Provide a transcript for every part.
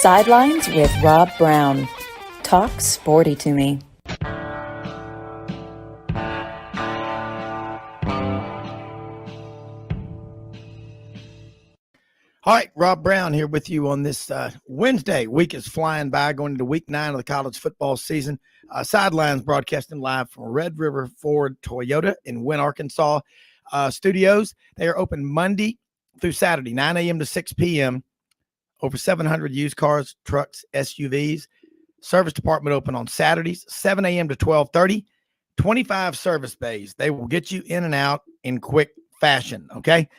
Sidelines with Rob Browne. Talk sporty to me. All right, Rob Browne here with you on this Wednesday. Week is flying by, going into week 9 of the college football season. Sidelines broadcasting live from Red River Ford Toyota in Wynne, Arkansas studios. They are open Monday through Saturday, 9 a.m. to 6 p.m. Over 700 used cars, trucks, SUVs. Service department open on Saturdays, 7 a.m. to 12:30. 25 service bays. They will get you in and out in quick fashion, okay?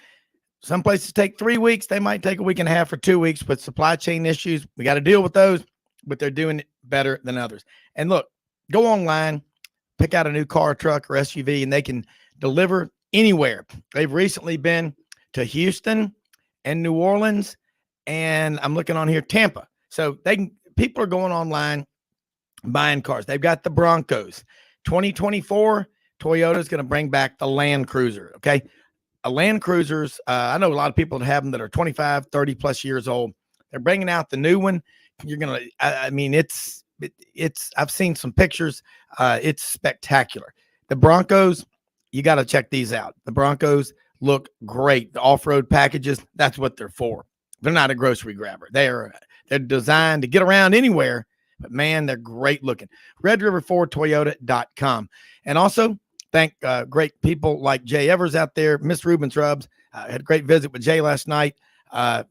Some places take 3 weeks. They might take a week and a half or 2 weeks with supply chain issues. We got to deal with those, but they're doing it better than others. And look, go online, pick out a new car, truck, or SUV, and they can deliver anywhere. They've recently been to Houston and New Orleans, and I'm looking on here, Tampa. So people are going online, buying cars. They've got the Broncos. 2024, Toyota is going to bring back the Land Cruiser, okay? Land Cruisers, I know a lot of people that have them that are 25, 30 plus years old. They're bringing out the new one. You're going to, I mean, it's, I've seen some pictures. It's spectacular. The Broncos, you got to check these out. The Broncos look great. The off-road packages, that's what they're for. They're not a grocery grabber. They're designed to get around anywhere, but man, they're great looking. RedRiverFordToyota.com. And also, thank great people like Jay Evers out there, Miss Rubens Rubs. Had a great visit with Jay last night.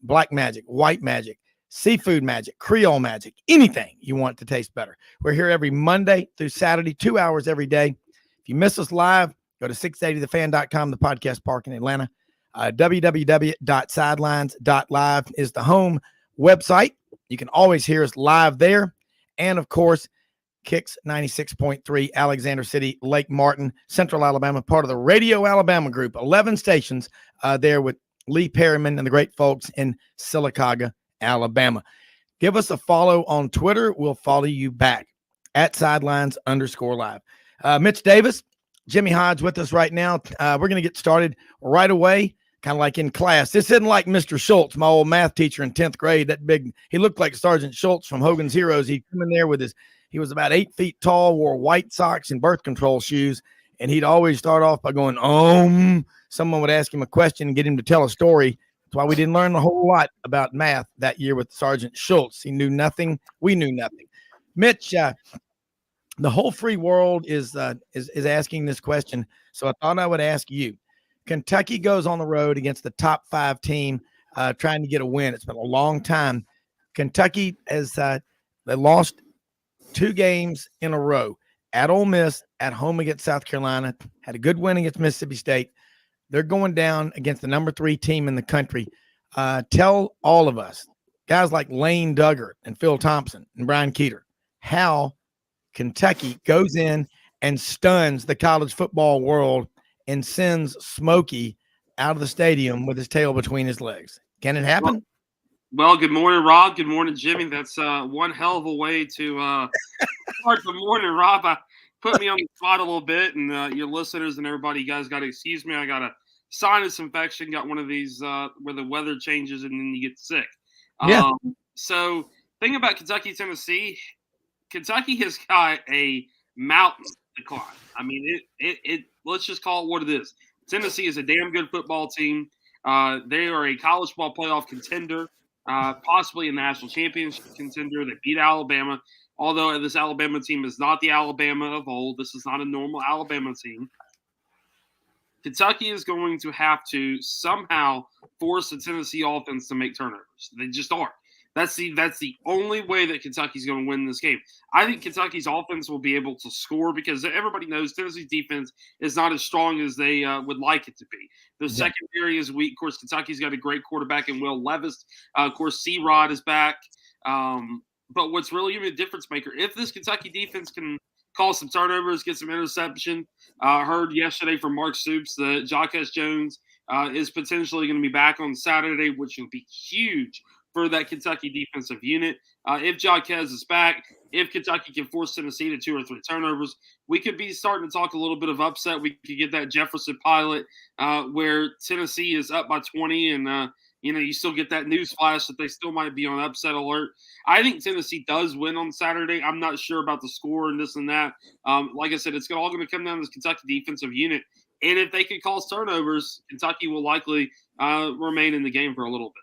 Black Magic, White Magic, Seafood Magic, Creole Magic, anything you want to taste better. We're here every Monday through Saturday, 2 hours every day. If you miss us live, go to 680thefan.com, the podcast park in Atlanta. www.sidelines.live is the home website. You can always hear us live there. And, of course, Kicks 96.3, Alexander City, Lake Martin, Central Alabama, part of the Radio Alabama group. 11 stations there with Lee Perryman and the great folks in Sylacauga, Alabama. Give us a follow on Twitter. We'll follow you back at Sidelines_live. Mitch Davis, Jimmy Hodge with us right now. We're going to get started right away, kind of like in class. This isn't like Mr. Schultz, my old math teacher in 10th grade. That big, he looked like Sergeant Schultz from Hogan's Heroes. He'd come in there with he was about 8 feet tall, wore white socks and birth control shoes, and he'd always start off by going, someone would ask him a question and get him to tell a story. That's why we didn't learn a whole lot about math that year with Sergeant Schultz. He knew nothing. We knew nothing. Mitch, the whole free world is asking this question, so I thought I would ask you. Kentucky goes on the road against the top 5 team trying to get a win. It's been a long time. Kentucky has they lost 2 games in a row at Ole Miss, at home against South Carolina, had a good win against Mississippi State. They're going down against the number 3 team in the country. Tell all of us, guys like Lane Duggar and Phil Thompson and Brian Keeter, how Kentucky goes in and stuns the college football world and sends Smokey out of the stadium with his tail between his legs. Can it happen? Well, good morning, Rob. Good morning, Jimmy. That's one hell of a way to start the morning, Rob. Put me on the spot a little bit, and your listeners and everybody, you guys got to excuse me. I got a sinus infection, got one of these where the weather changes and then you get sick. Yeah. So, thing about Kentucky, Tennessee, Kentucky has got a mountain to climb. I mean, it let's just call it what it is. Tennessee is a damn good football team. They are a college football playoff contender. Possibly a national championship contender. They beat Alabama, although this Alabama team is not the Alabama of old. This is not a normal Alabama team. Kentucky is going to have to somehow force the Tennessee offense to make turnovers. They just are. That's the only way that Kentucky's going to win this game. I think Kentucky's offense will be able to score because everybody knows Tennessee's defense is not as strong as they would like it to be. The secondary is weak. Of course, Kentucky's got a great quarterback in Will Levis. Of course, C-Rod is back. But what's really going to be a difference maker, if this Kentucky defense can cause some turnovers, get some interception. Heard yesterday from Mark Stoops that Jacquez Jones is potentially going to be back on Saturday, which will be huge for that Kentucky defensive unit. If Jacquez is back, if Kentucky can force Tennessee to 2 or 3 turnovers, we could be starting to talk a little bit of upset. We could get that Jefferson pilot where Tennessee is up by 20 and you still get that news flash that they still might be on upset alert. I think Tennessee does win on Saturday. I'm not sure about the score and this and that. Like I said, it's all going to come down to this Kentucky defensive unit. And if they can cause turnovers, Kentucky will likely remain in the game for a little bit.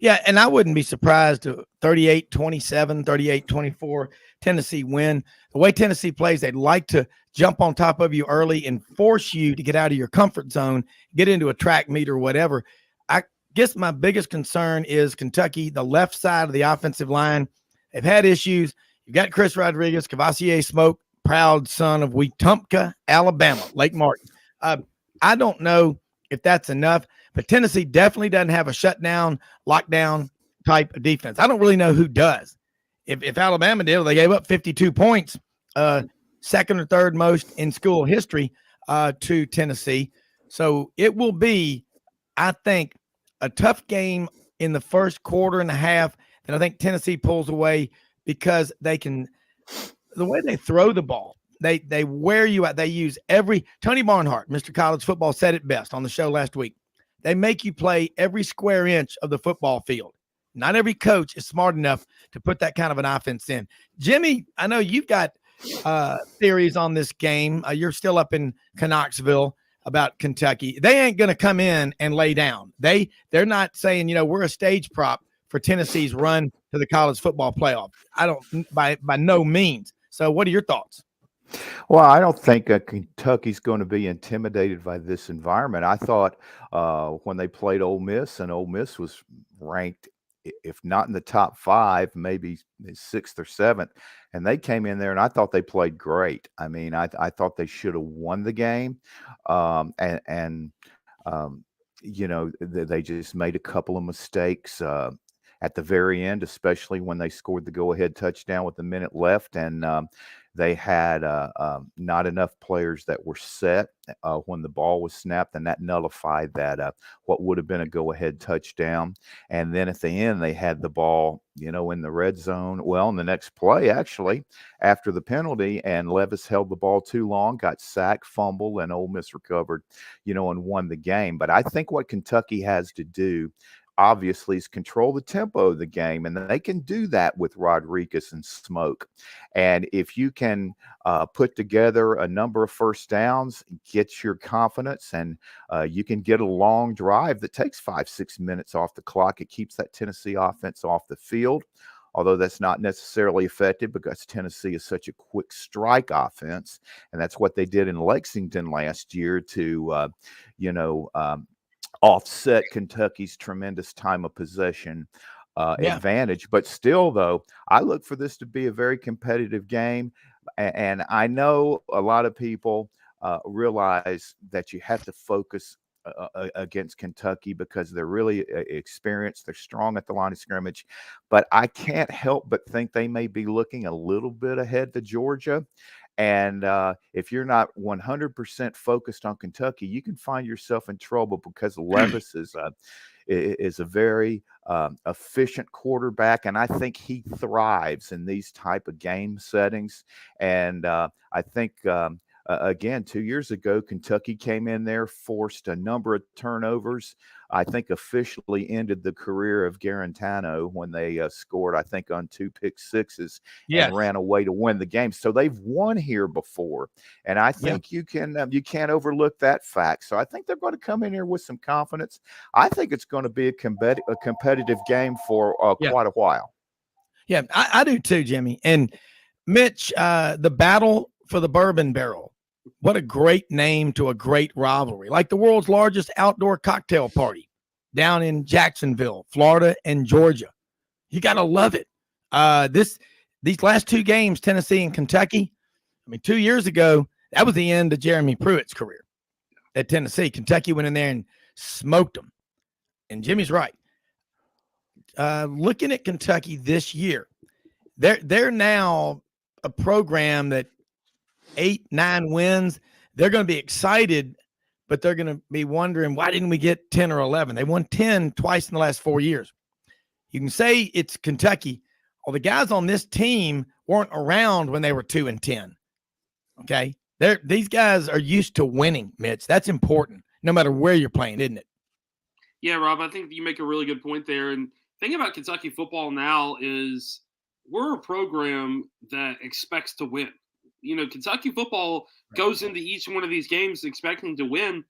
Yeah, and I wouldn't be surprised to 38-27, 38-24 Tennessee win. The way Tennessee plays, they'd like to jump on top of you early and force you to get out of your comfort zone, get into a track meet or whatever. I guess my biggest concern is Kentucky, the left side of the offensive line. They've had issues. You've got Chris Rodriguez, Cavassier Smoke, proud son of Wetumpka, Alabama, Lake Martin. I don't know if that's enough, but Tennessee definitely doesn't have a shutdown, lockdown type of defense. I don't really know who does. If Alabama did, they gave up 52 points, second or third most in school history to Tennessee. So it will be, I think, a tough game in the first quarter and a half. And I think Tennessee pulls away because they can – the way they throw the ball, they wear you out. They use Tony Barnhart, Mr. College Football, said it best on the show last week. They make you play every square inch of the football field. Not every coach is smart enough to put that kind of an offense in. Jimmy, I know you've got theories on this game. You're still up in Knoxville about Kentucky. They ain't going to come in and lay down. They're not saying, we're a stage prop for Tennessee's run to the college football playoff. I don't by no means. So what are your thoughts? Well, I don't think Kentucky's going to be intimidated by this environment. I thought when they played Ole Miss, and Ole Miss was ranked, if not in the top 5, maybe 6th or 7th, and they came in there, and I thought they played great. I mean, I thought they should have won the game, they just made a couple of mistakes at the very end, especially when they scored the go-ahead touchdown with a minute left, and they had not enough players that were set when the ball was snapped, and that nullified that what would have been a go-ahead touchdown. And then at the end, they had the ball, in the red zone. Well, in the next play, actually, after the penalty, and Levis held the ball too long, got sacked, fumbled, and Ole Miss recovered, and won the game. But I think what Kentucky has to do, obviously, is control the tempo of the game, and they can do that with Rodriguez and Smoke. And if you can put together a number of first downs, get your confidence, and you can get a long drive that takes 5-6 minutes off the clock, it keeps that Tennessee offense off the field. Although that's not necessarily effective because Tennessee is such a quick strike offense, and that's what they did in Lexington last year to, offset Kentucky's tremendous time of possession advantage. But still, though, I look for this to be a very competitive game. And I know a lot of people realize that you have to focus against Kentucky because they're really experienced. They're strong at the line of scrimmage. But I can't help but think they may be looking a little bit ahead to Georgia. And if you're not 100% focused on Kentucky, you can find yourself in trouble because Levis is a very efficient quarterback, and I think he thrives in these type of game settings. And I think again, 2 years ago, Kentucky came in there, forced a number of turnovers. I think officially ended the career of Garantano when they scored, I think, on 2 pick sixes and ran away to win the game. So they've won here before, and I think you can't overlook that fact. So I think they're going to come in here with some confidence. I think it's going to be a competitive game for quite a while. Yeah, I do too, Jimmy. And Mitch, the battle for the Bourbon Barrel. What a great name to a great rivalry. Like the world's largest outdoor cocktail party down in Jacksonville, Florida, and Georgia. You got to love it. These last 2 games, Tennessee and Kentucky, 2 years ago, that was the end of Jeremy Pruitt's career at Tennessee. Kentucky went in there and smoked them. And Jimmy's right. Looking at Kentucky this year, they're now a program that 8-9 wins. They're going to be excited, but they're going to be wondering, why didn't we get 10 or 11? They won 10 twice in the last 4 years. You can say it's Kentucky. Well, the guys on this team weren't around when they were 2-10. Okay. These guys are used to winning, Mitch. That's important no matter where you're playing, isn't it? Yeah, Rob, I think you make a really good point there. And the thing about Kentucky football now is we're a program that expects to win. Kentucky football goes into each one of these games expecting to win.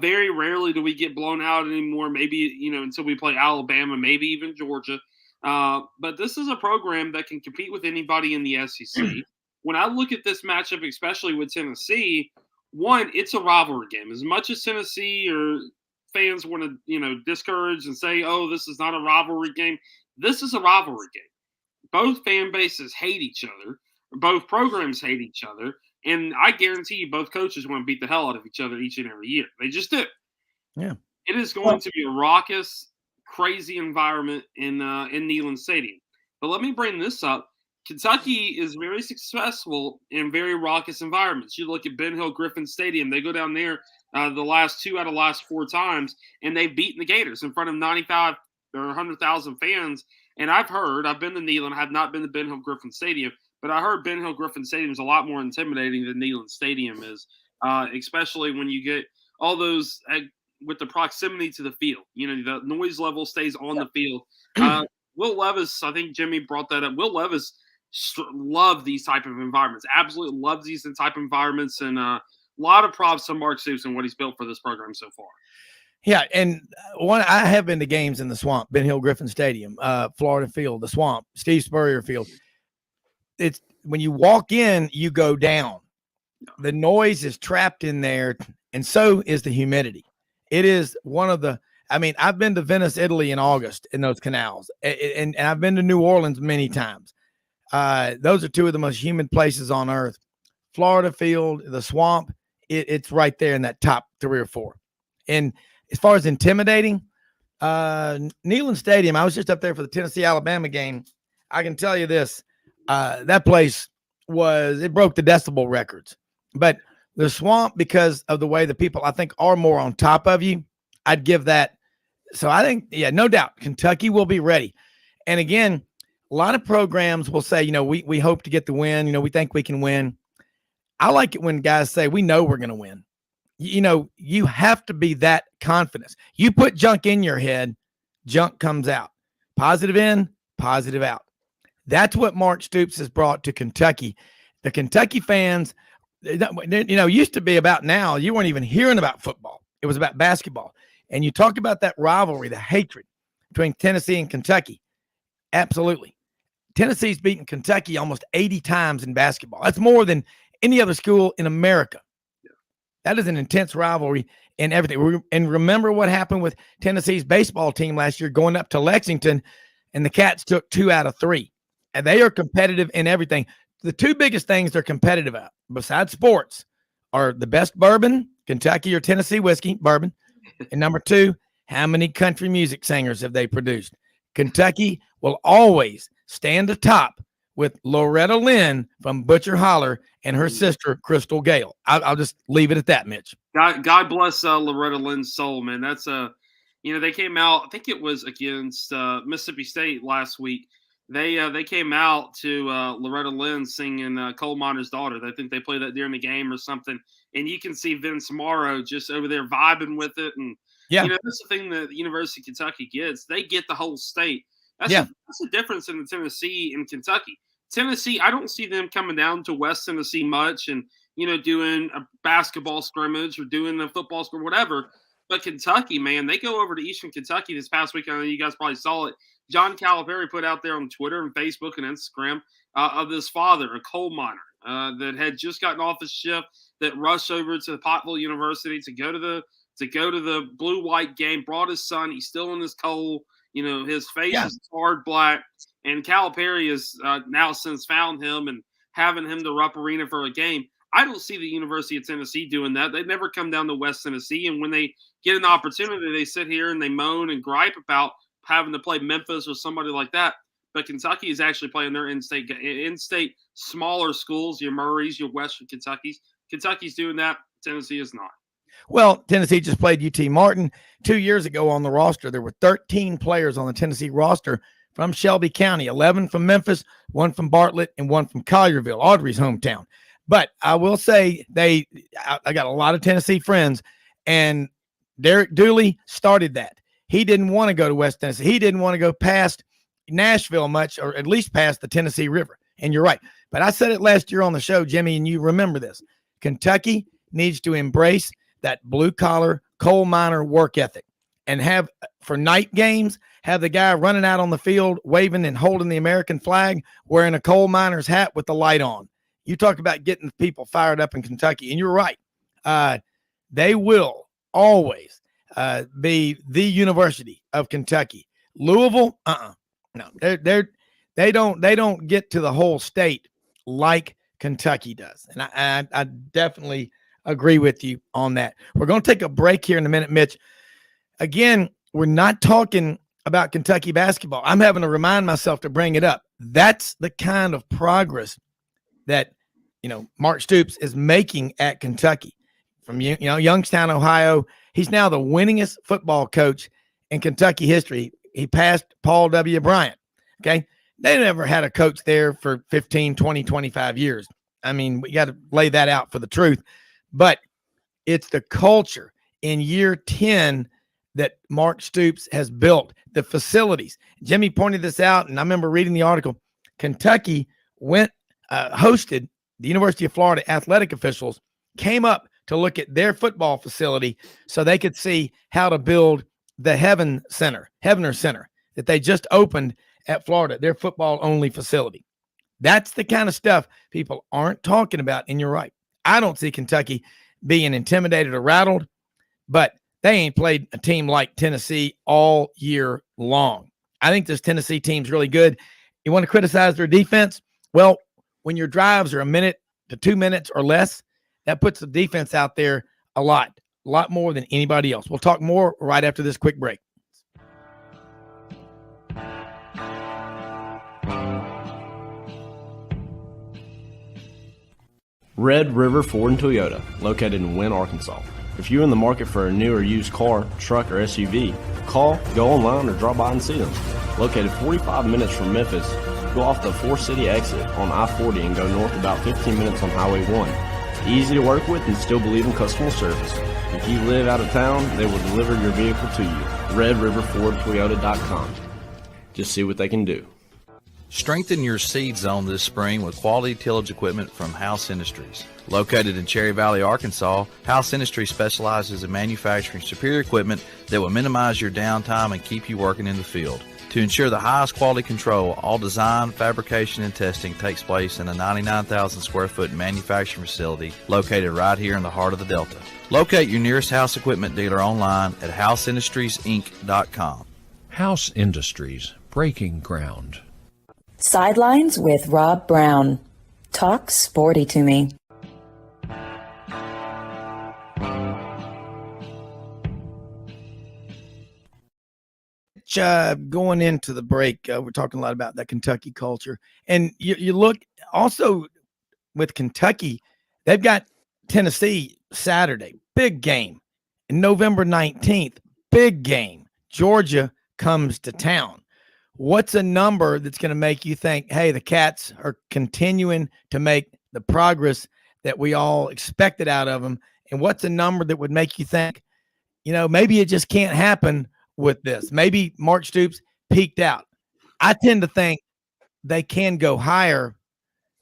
Very rarely do we get blown out anymore. Maybe, until we play Alabama, maybe even Georgia. But this is a program that can compete with anybody in the SEC. When I look at this matchup, especially with Tennessee, one, it's a rivalry game. As much as Tennessee or fans want to, discourage and say, oh, this is not a rivalry game, this is a rivalry game. Both fan bases hate each other. Both programs hate each other. And I guarantee you both coaches want to beat the hell out of each other each and every year. They just do. Yeah. It is going to be a raucous, crazy environment in Neyland Stadium. But let me bring this up. Kentucky is very successful in very raucous environments. You look at Ben Hill Griffin Stadium. They go down there the last 2 out of the last 4 times, and they've beaten the Gators in front of 95 or 100,000 fans. And I've been to Neyland. I have not been to Ben Hill Griffin Stadium, but I heard Ben Hill Griffin Stadium is a lot more intimidating than Neyland Stadium is, especially when you get all those with the proximity to the field. The noise level stays on the field. Will Levis, I think Jimmy brought that up. Will Levis love these type of environments, absolutely loves these type of environments, and a lot of props to Mark Stoops and what he's built for this program so far. Yeah, and I have been to games in the Swamp, Ben Hill Griffin Stadium, Florida Field, the Swamp, Steve Spurrier Field. It's when you walk in, you go down. The noise is trapped in there, and so is the humidity. It is one of the – I've been to Venice, Italy in August in those canals, and I've been to New Orleans many times. Those are 2 of the most humid places on earth. Florida Field, the Swamp, it's right there in that top 3 or 4. And as far as intimidating, Neyland Stadium, I was just up there for the Tennessee-Alabama game. I can tell you this, that place it broke the decibel records. But the Swamp, because of the way the people, I think, are more on top of you, I'd give that. So I think, yeah, no doubt, Kentucky will be ready. And again, a lot of programs will say, we hope to get the win. We think we can win. I like it when guys say, we know we're going to win. You have to be that confident. You put junk in your head, junk comes out. Positive in, positive out. That's what Mark Stoops has brought to Kentucky. The Kentucky fans, used to be about now, you weren't even hearing about football. It was about basketball. And you talked about that rivalry, the hatred between Tennessee and Kentucky. Absolutely. Tennessee's beaten Kentucky almost 80 times in basketball. That's more than any other school in America. That is an intense rivalry and everything. And remember what happened with Tennessee's baseball team last year going up to Lexington, and the Cats took 2 out of 3. And they are competitive in everything. The 2 biggest things they're competitive at, besides sports, are the best bourbon, Kentucky or Tennessee whiskey, bourbon. And number 2, how many country music singers have they produced? Kentucky will always stand atop with Loretta Lynn from Butcher Holler and her sister, Crystal Gale. I'll just leave it at that, Mitch. God bless Loretta Lynn's soul, man. That's they came out, I think it was against Mississippi State last week. They came out to Loretta Lynn singing Coal Miner's Daughter. I think they played that during the game or something. And you can see Vince Morrow just over there vibing with it. And, that's the thing that the University of Kentucky gets. They get the whole state. That's the difference in the Tennessee and Kentucky. Tennessee, I don't see them coming down to West Tennessee much and, doing a basketball scrimmage or doing a football scrimmage, whatever. But Kentucky, man, they go over to Eastern Kentucky this past week. I know you guys probably saw it. John Calipari put out there on Twitter and Facebook and Instagram of his father, a coal miner that had just gotten off his shift, that rushed over to Pottsville University to go to the blue-white game, brought his son. He's still in his coal. His face is hard black. And Calipari has now since found him and having him to Rupp Arena for a game. I don't see the University of Tennessee doing that. They never come down to West Tennessee. And when they get an opportunity, they sit here and they moan and gripe about having to play Memphis or somebody like that. But Kentucky is actually playing their in-state smaller schools, your Murrays, your Western Kentuckys. Kentucky's doing that. Tennessee is not. Well, Tennessee just played UT Martin 2 years ago on the roster. There were 13 players on the Tennessee roster from Shelby County, 11 from Memphis, 1 from Bartlett, and 1 from Collierville, Audrey's hometown. But I will say I got a lot of Tennessee friends, and Derek Dooley started that. he didn't want to go to West Tennessee. He didn't want to go past Nashville much, or at least past the Tennessee River. And you're right. But I said it last year on the show, Jimmy, and you remember this. Kentucky needs to embrace that blue-collar, coal miner work ethic and have, for night games, have the guy running out on the field, waving and holding the American flag, wearing a coal miner's hat with the light on. You talk about getting people fired up in Kentucky, and you're right. They will always be the University of Kentucky. Louisville, no, they don't get to the whole state like Kentucky does, and I definitely agree with you on that. We're going to take a break here in a minute, Mitch. Again, we're not talking about Kentucky basketball. I'm having to remind myself to bring it up. That's the kind of progress that, Mark Stoops is making at Kentucky. From, Youngstown, Ohio, he's now the winningest football coach in Kentucky history. He passed Paul W. Bryant, okay? They never had a coach there for 15, 20, 25 years. I mean, we got to lay that out for the truth. But it's the culture in year 10 that Mark Stoops has built, the facilities. Jimmy pointed this out, and I remember reading the article. Kentucky hosted the University of Florida athletic officials, came up to look at their football facility so they could see how to build the Heavener Center that they just opened at Florida, their football-only facility. That's the kind of stuff people aren't talking about, and you're right. I don't see Kentucky being intimidated or rattled, but they ain't played a team like Tennessee all year long. I think this Tennessee team's really good. You want to criticize their defense? Well, when your drives are a minute to 2 minutes or less, that puts the defense out there a lot more than anybody else. We'll talk more right after this quick break. Red River Ford and Toyota, located in Wynne, Arkansas. If you're in the market for a new or used car, truck, or SUV, call, go online, or drop by and see them. Located 45 minutes from Memphis, go off the 4 City exit on I-40 and go north about 15 minutes on Highway 1. Easy to work with and still believe in customer service. If you live out of town, they will deliver your vehicle to you. RedRiverFordToyota.com. Just see what they can do. Strengthen your seed zone this spring with quality tillage equipment from House Industries. Located in Cherry Valley, Arkansas, House Industries specializes in manufacturing superior equipment that will minimize your downtime and keep you working in the field. To ensure the highest quality control, all design, fabrication, and testing takes place in a 99,000 square foot manufacturing facility located right here in the heart of the Delta. Locate your nearest House equipment dealer online at houseindustriesinc.com. House Industries, breaking ground. Sidelines with Rob Browne. Talk sporty to me. Going into the break, we're talking a lot about that Kentucky culture. And you look also with Kentucky, they've got Tennessee Saturday, big game. And November 19th, big game. Georgia comes to town. What's a number that's going to make you think, hey, the Cats are continuing to make the progress that we all expected out of them? And what's a number that would make you think, maybe it just can't happen with this? Maybe Mark Stoops peaked out. I tend to think they can go higher,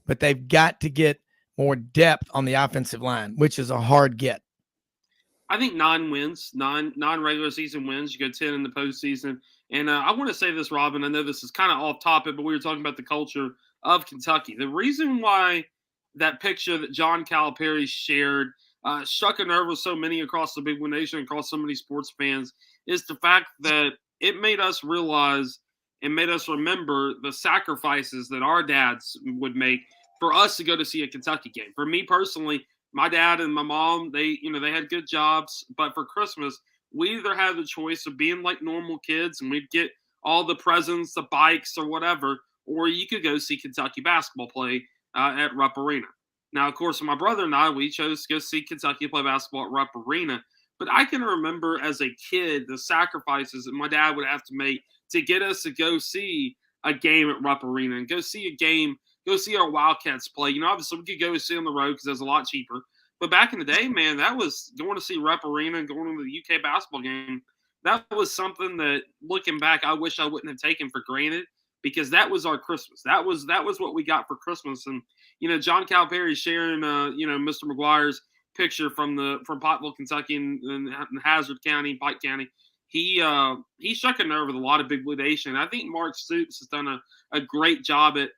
but they've got to get more depth on the offensive line, which is a hard get. I think 9 wins, nine regular season wins. You go 10 in the postseason. And I want to say this, Robin. I know this is kind of off topic, but we were talking about the culture of Kentucky. The reason why that picture that John Calipari shared struck a nerve with so many across the Big Blue Nation, across so many sports fans, is the fact that it made us realize and made us remember the sacrifices that our dads would make for us to go to see a Kentucky game. For me personally, my dad and my mom, they had good jobs, but for Christmas, we either had the choice of being like normal kids and we'd get all the presents, the bikes or whatever, or you could go see Kentucky basketball play at Rupp Arena. Now, of course, my brother and I, we chose to go see Kentucky play basketball at Rupp Arena. But I can remember as a kid the sacrifices that my dad would have to make to get us to go see a game at Rupp Arena and go see a game, go see our Wildcats play. Obviously we could go see on the road because it was a lot cheaper. But back in the day, man, that was going to see Rupp Arena and going to the UK basketball game that was something that, looking back, I wish I wouldn't have taken for granted, because that was our Christmas. That was what we got for Christmas. And John Calipari sharing Mr. McGuire's picture from Pottsville, Kentucky, and Hazard County, Pike County. He struck a nerve with a lot of Big Blue Nation. I think Mark Stoops has done a great job at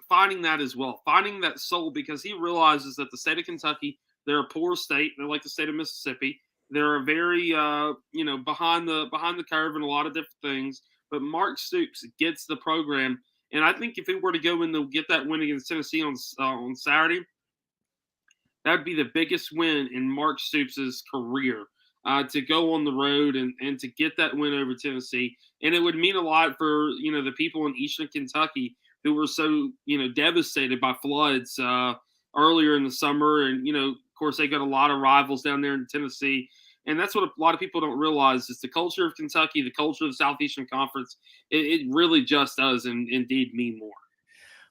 finding that as well, finding that soul, because he realizes that the state of Kentucky, they're a poor state. They're like the state of Mississippi. They're a very behind the curve in a lot of different things. But Mark Stoops gets the program, and I think if he were to go in and get that win against Tennessee on Saturday, that would be the biggest win in Mark Stoops' career, to go on the road and to get that win over Tennessee. And it would mean a lot for the people in Eastern Kentucky who were so devastated by floods earlier in the summer. And of course, they got a lot of rivals down there in Tennessee. And that's what a lot of people don't realize is the culture of Kentucky, the culture of the Southeastern Conference. It really just does indeed mean more.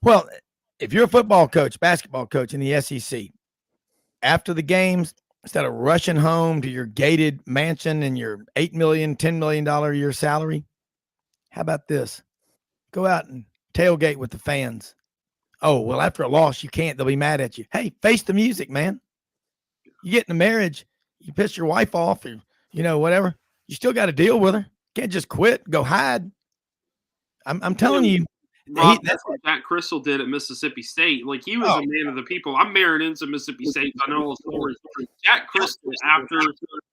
Well, if you're a football coach, basketball coach in the SEC, after the games, instead of rushing home to your gated mansion and your $8 million, $10 million a year salary, how about this? Go out and tailgate with the fans. Oh, well, after a loss, you can't. They'll be mad at you. Hey, face the music, man. You get in a marriage, you piss your wife off or, whatever. You still got to deal with her. Can't just quit, go hide. I'm telling you. Rob, that's what Jack Crystal did at Mississippi State. Like, he was a man of the people. I'm married into Mississippi State. So I know all the stories. Jack Crystal, after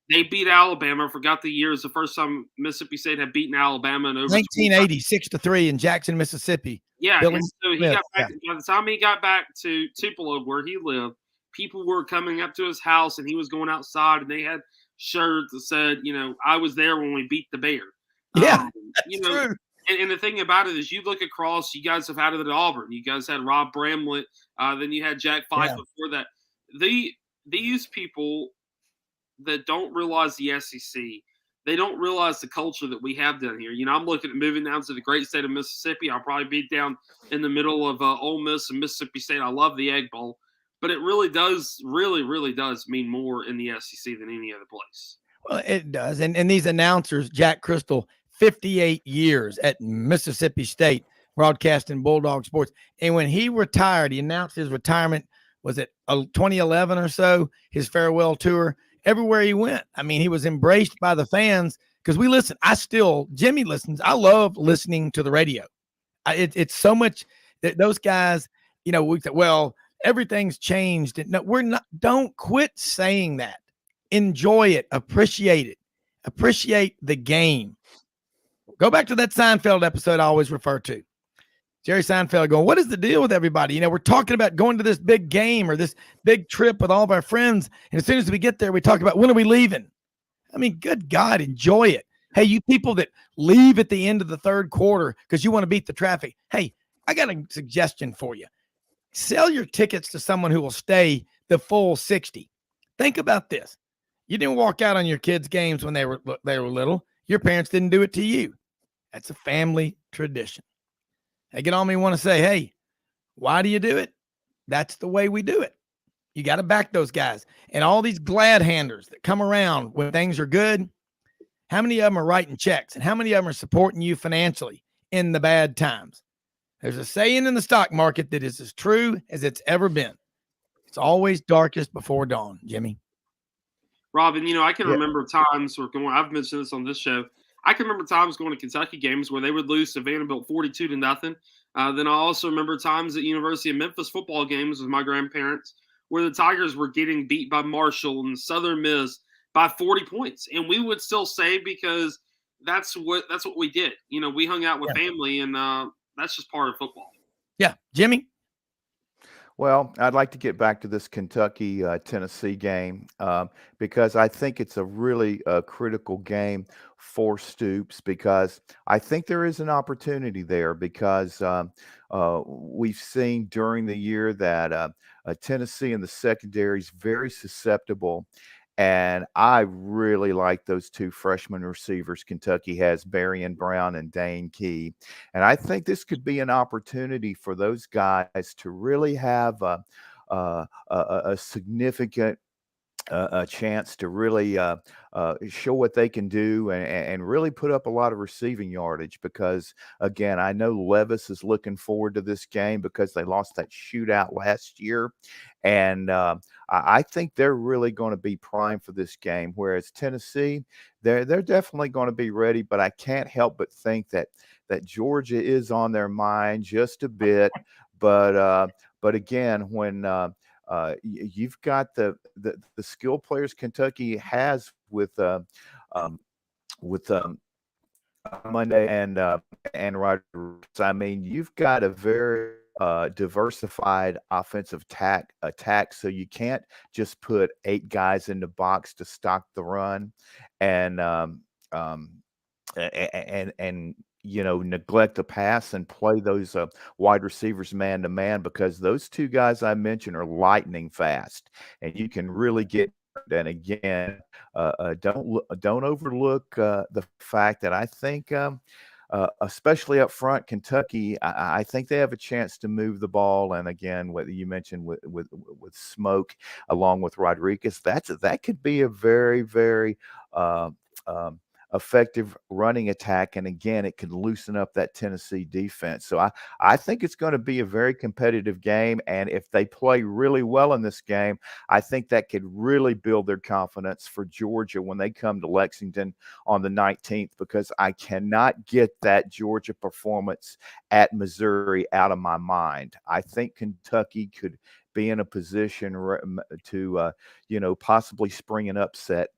they beat Alabama, I forgot the year, is the first time Mississippi State had beaten Alabama in over 1980, 6-3 in Jackson, Mississippi. Yeah, and so he got back. By the time he got back to Tupelo, where he lived, people were coming up to his house, and he was going outside, and they had shirts that said, I was there when we beat the Bear. Yeah, that's true. And the thing about it is, you look across, you guys have had it at Auburn. You guys had Rob Bramlett. Then you had Jack Fife before that. These people that don't realize the SEC, they don't realize the culture that we have down here. I'm looking at moving down to the great state of Mississippi. I'll probably be down in the middle of Ole Miss and Mississippi State. I love the Egg Bowl. But it really does mean more in the SEC than any other place. Well, it does. And these announcers, Jack Crystal, 58 years at Mississippi State broadcasting Bulldog sports. And when he retired, he announced his retirement, was it 2011 or so, his farewell tour. Everywhere he went, I mean, he was embraced by the fans because we listen. Jimmy listens. I love listening to the radio. It's so much that those guys, we said, well, everything's changed. No, we're not. Don't quit saying that. Enjoy it. Appreciate it. Appreciate the game. Go back to that Seinfeld episode I always refer to. Jerry Seinfeld going, what is the deal with everybody? We're talking about going to this big game or this big trip with all of our friends. And as soon as we get there, we talk about when are we leaving? I mean, good God, enjoy it. Hey, you people that leave at the end of the third quarter because you want to beat the traffic. Hey, I got a suggestion for you. Sell your tickets to someone who will stay the full 60. Think about this. You didn't walk out on your kids' games when they were little. Your parents didn't do it to you. That's a family tradition. They get on me and want to say, hey, why do you do it? That's the way we do it. You got to back those guys. And all these glad handers that come around when things are good, how many of them are writing checks? And how many of them are supporting you financially in the bad times? There's a saying in the stock market that is as true as it's ever been. It's always darkest before dawn, Jimmy. Robin, I can remember times I've mentioned this on this show. I can remember times going to Kentucky games where they would lose to Vanderbilt 42-0. Then I also remember times at University of Memphis football games with my grandparents where the Tigers were getting beat by Marshall and Southern Miss by 40 points. And we would still say, because that's what we did. We hung out with family, and that's just part of football. Yeah. Jimmy? Well, I'd like to get back to this Kentucky-Tennessee game because I think it's a really critical game for Stoops, because I think there is an opportunity there, because we've seen during the year that Tennessee in the secondary is very susceptible. And I really like those two freshman receivers Kentucky has, Berrien Browne and Dane Key. And I think this could be an opportunity for those guys to really have a significant a chance to really show what they can do and really put up a lot of receiving yardage because, again, I know Levis is looking forward to this game because they lost that shootout last year. And I think they're really going to be primed for this game, whereas Tennessee, they're definitely going to be ready. But I can't help but think that Georgia is on their mind just a bit. But again, when you've got the skill players Kentucky has with Monday and Rodgers. I mean, you've got a very diversified offensive attack, so you can't just put 8 guys in the box to stock the run, and and neglect the pass and play those wide receivers man to man, because those 2 guys I mentioned are lightning fast, and you can really get. And again, don't overlook the fact that I think, especially up front, Kentucky, I think they have a chance to move the ball. And again, what you mentioned with Smoke along with Rodriguez, that could be a very, very effective running attack. And again, it could loosen up that Tennessee defense. So I think it's going to be a very competitive game. And if they play really well in this game, I think that could really build their confidence for Georgia when they come to Lexington on the 19th, because I cannot get that Georgia performance at Missouri out of my mind. I think Kentucky could be in a position to, possibly spring an upset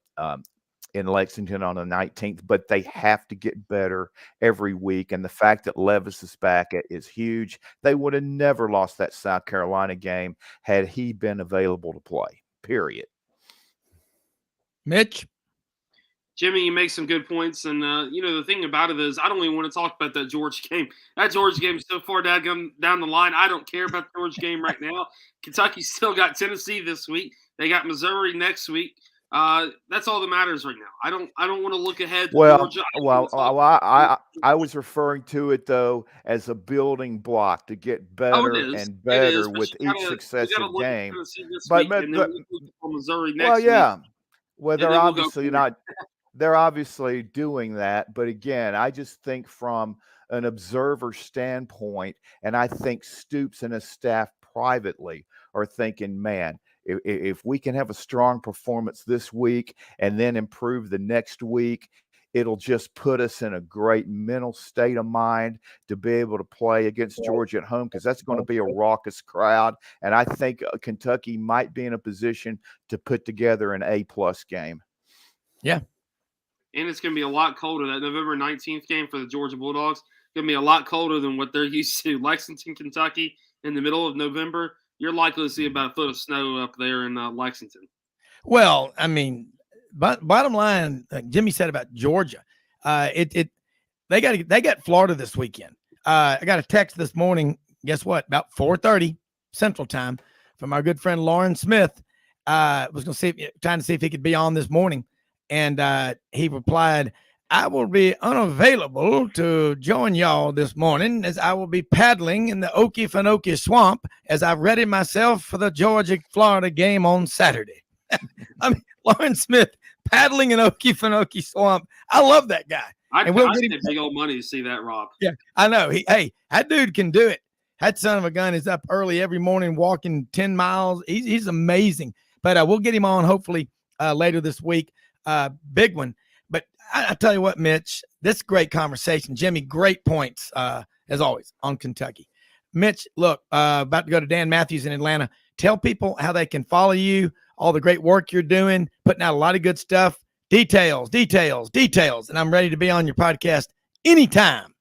in Lexington on the 19th, but they have to get better every week. And the fact that Levis is back is huge. They would have never lost that South Carolina game had he been available to play, period. Mitch? Jimmy, you make some good points. And, the thing about it is I don't even want to talk about that Georgia game. That Georgia game is so far down the line. I don't care about the Georgia game right now. Kentucky's still got Tennessee this week. They got Missouri next week. That's all that matters right now. I don't want to look ahead to Georgia. I was referring to it though as a building block to get better and better with each successive game. But Missouri next week. Well, they're obviously not. They're obviously doing that, but again, I just think from an observer standpoint, and I think Stoops and his staff privately are thinking, man, if we can have a strong performance this week and then improve the next week, it'll just put us in a great mental state of mind to be able to play against Georgia at home, because that's going to be a raucous crowd. And I think Kentucky might be in a position to put together an A+ game. Yeah. And it's going to be a lot colder. That November 19th game for the Georgia Bulldogs going to be a lot colder than what they're used to. Lexington, Kentucky, in the middle of November, you're likely to see about a foot of snow up there in Lexington. Well, I mean, bottom line, like Jimmy said about Georgia, they got Florida this weekend. I got a text this morning. Guess what? About 4:30 Central Time from our good friend Lauren Smith. Was trying to see if he could be on this morning, and he replied, "I will be unavailable to join y'all this morning, as I will be paddling in the Okefenokee Swamp as I ready myself for the Georgia-Florida game on Saturday." I mean, Lauren Smith paddling in Okefenokee Swamp. I love that guy. I'd pay big old money to see that, Rob. Yeah, I know. That dude can do it. That son of a gun is up early every morning walking 10 miles. He's amazing. But we'll get him on hopefully later this week. Big one. But I tell you what, Mitch, this is great conversation. Jimmy, great points, as always, on Kentucky. Mitch, look, about to go to Dan Mathews in Atlanta. Tell people how they can follow you, all the great work you're doing, putting out a lot of good stuff. Details. And I'm ready to be on your podcast anytime.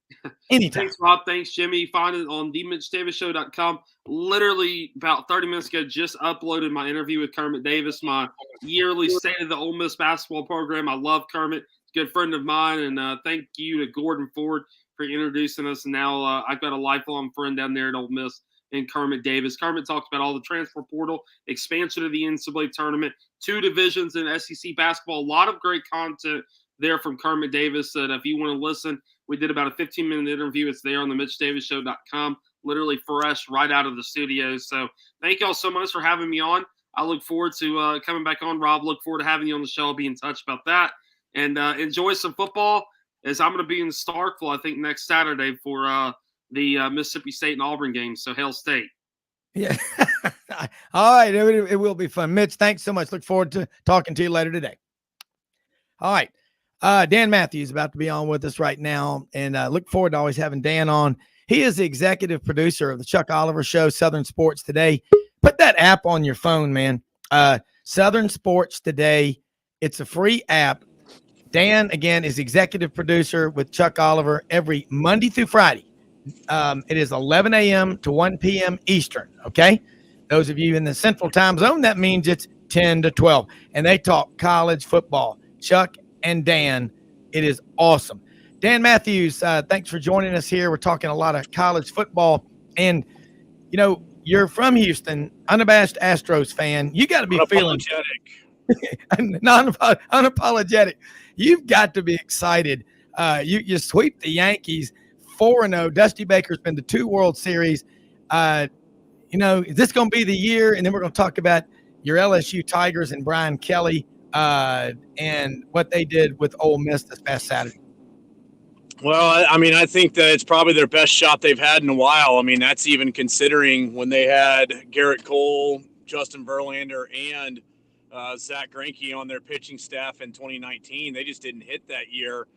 Thanks, Rob. Thanks, Jimmy. Find it on themitchdavisshow.com. Literally about 30 minutes ago, just uploaded my interview with Kermit Davis, my yearly State of the Ole Miss basketball program. I love Kermit. He's a good friend of mine. And thank you to Gordon Ford for introducing us. And now I've got a lifelong friend down there at Ole Miss and Kermit Davis. Kermit talks about all the transfer portal, expansion of the NCAA tournament, 2 divisions in SEC basketball. A lot of great content there from Kermit Davis that if you want to listen, we did about a 15-minute interview. It's there on the MitchDavisShow.com, literally fresh right out of the studio. So thank y'all so much for having me on. I look forward to coming back on, Rob. Look forward to having you on the show. I'll be in touch about that. And enjoy some football, as I'm going to be in Starkville, I think, next Saturday for the Mississippi State and Auburn game. So, Hail State. Yeah. All right. It will be fun. Mitch, thanks so much. Look forward to talking to you later today. All right. Dan Mathews about to be on with us right now, and look forward to always having Dan on. He is the executive producer of the Chuck Oliver Show, Southern Sports Today. Put that app on your phone, man. Southern Sports Today. It's a free app. Dan, again, is executive producer with Chuck Oliver every Monday through Friday. It is 11 a.m. to 1 p.m. Eastern, okay? Those of you in the Central Time Zone, that means it's 10 to 12. And they talk college football. Chuck and Dan, it is awesome. Dan Mathews, thanks for joining us here. We're talking a lot of college football. And, you know, you're from Houston, unabashed Astros fan. You got to be feeling unapologetic. You've got to be excited. You sweep the Yankees 4-0. Dusty Baker's been to 2 World Series. You know, is this going to be the year? And then we're going to talk about your LSU Tigers and Brian Kelly and what they did with Ole Miss this past Saturday. Well, I mean, I think that it's probably their best shot they've had in a while. I mean, that's even considering when they had Garrett Cole, Justin Verlander, and Zach Greinke on their pitching staff in 2019. They just didn't hit that year.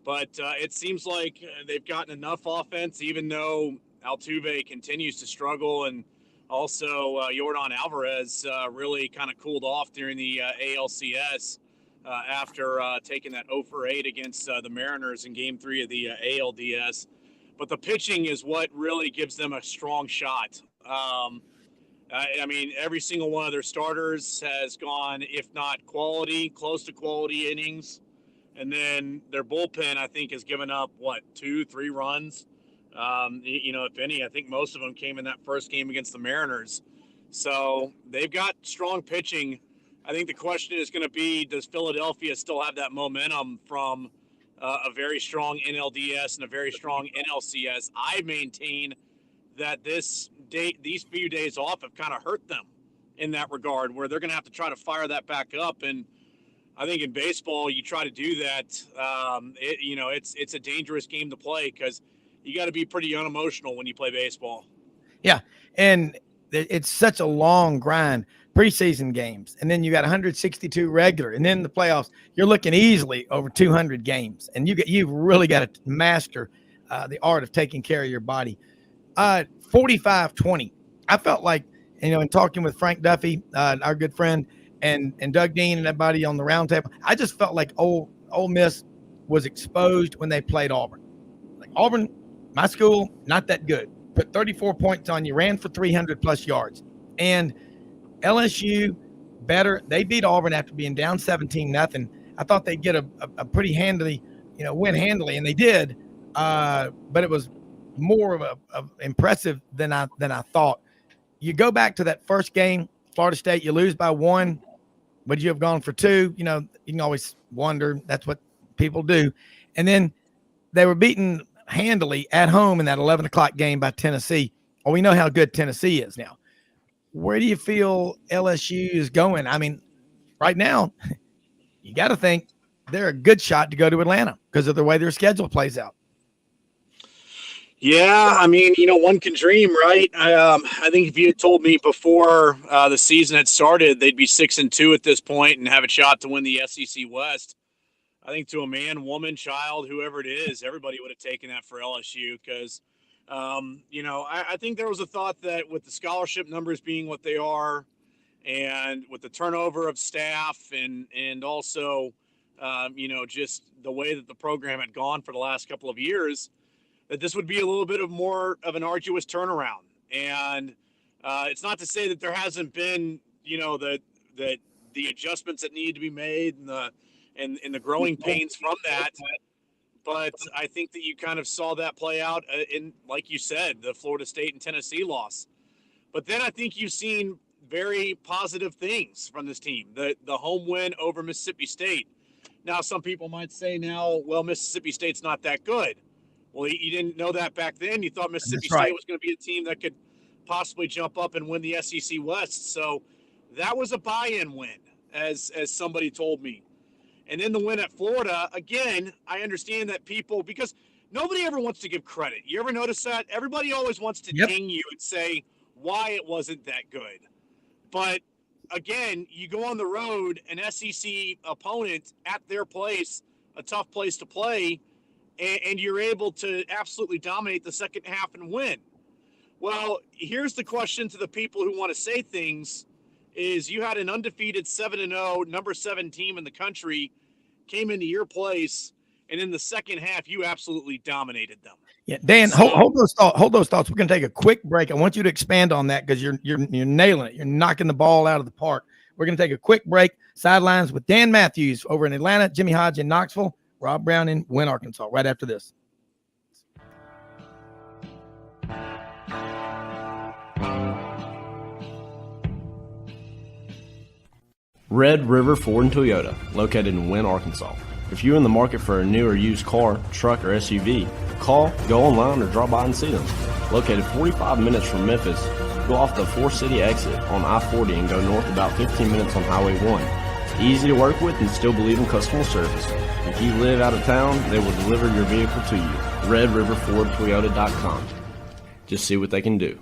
But it seems like they've gotten enough offense, even though Altuve continues to struggle. And also Yordan Alvarez really kind of cooled off during the ALCS after taking that 0-for-8 against the Mariners in Game 3 of the ALDS. But the pitching is what really gives them a strong shot. I mean, every single one of their starters has gone, if not quality, close to quality innings. And then their bullpen, I think, has given up, 2-3 runs? You know, if any, I think most of them came in that first game against the Mariners. So they've got strong pitching. I think the question is going to be, does Philadelphia still have that momentum from a very strong NLDS and a very strong NLCS? I maintain that these few days off have kind of hurt them in that regard, where they're going to have to try to fire that back up. And I think in baseball, you try to do that. It's a dangerous game to play because you got to be pretty unemotional when you play baseball. Yeah, and it's such a long grind. Preseason games, and then you got 162 regular, and then the playoffs. You're looking easily over 200 games, and you've really got to master the art of taking care of your body. 45-20. I felt like, in talking with Frank Duffy, our good friend, and Doug Dean and everybody on the roundtable, I just felt like Ole Miss was exposed when they played Auburn. Like Auburn, my school, not that good. Put 34 points on you, ran for 300 plus yards, and LSU better. They beat Auburn after being down 17-0. I thought they'd get a pretty handily, win handily, and they did. But it was more of impressive than I thought. You go back to that first game, Florida State, you lose by 1. Would you have gone for 2? You can always wonder. That's what people do. And then they were beaten handily at home in that 11 o'clock game by Tennessee. Well, we know how good Tennessee is now. Where do you feel LSU is going? I mean, right now, you got to think they're a good shot to go to Atlanta because of the way their schedule plays out. Yeah, I mean, one can dream, right? I think if you had told me before the season had started, they'd be 6-2 at this point and have a shot to win the SEC West. I think to a man, woman, child, whoever it is, everybody would have taken that for LSU because I think there was a thought that with the scholarship numbers being what they are and with the turnover of staff and also, just the way that the program had gone for the last couple of years, that this would be a little bit of more of an arduous turnaround. And it's not to say that there hasn't been, the adjustments that need to be made and the growing pains from that. But I think that you kind of saw that play out in, like you said, the Florida State and Tennessee loss. But then I think you've seen very positive things from this team. The home win over Mississippi State. Now, some people might say now, well, Mississippi State's not that good. Well, you didn't know that back then. You thought Mississippi State was going to be a team that could possibly jump up and win the SEC West. So That was a buy-in win, as somebody told me. And then the win at Florida, again, I understand that people, because nobody ever wants to give credit. You ever notice that? Everybody always wants to ding you and say why it wasn't that good. But again, you go on the road, an SEC opponent at their place, a tough place to play, and you're able to absolutely dominate the second half and win. Well, here's the question to the people who want to say things is you had an undefeated 7-0, number 7 team in the country, came into your place, and in the second half, you absolutely dominated them. Yeah, Dan, hold those thoughts. We're going to take a quick break. I want you to expand on that because you're nailing it. You're knocking the ball out of the park. We're going to take a quick break. Sidelines with Dan Mathews over in Atlanta, Jimmy Hodge in Knoxville, Rob Browne in Wynne, Arkansas. Right after this. Red River Ford and Toyota, located in Wynne, Arkansas. If you're in the market for a new or used car, truck, or SUV, call, go online, or drop by and see them. Located 45 minutes from Memphis, go off the 4-city exit on I-40 and go north about 15 minutes on Highway 1. Easy to work with and still believe in customer service. If you live out of town, they will deliver your vehicle to you. RedRiverFordToyota.com. Just see what they can do.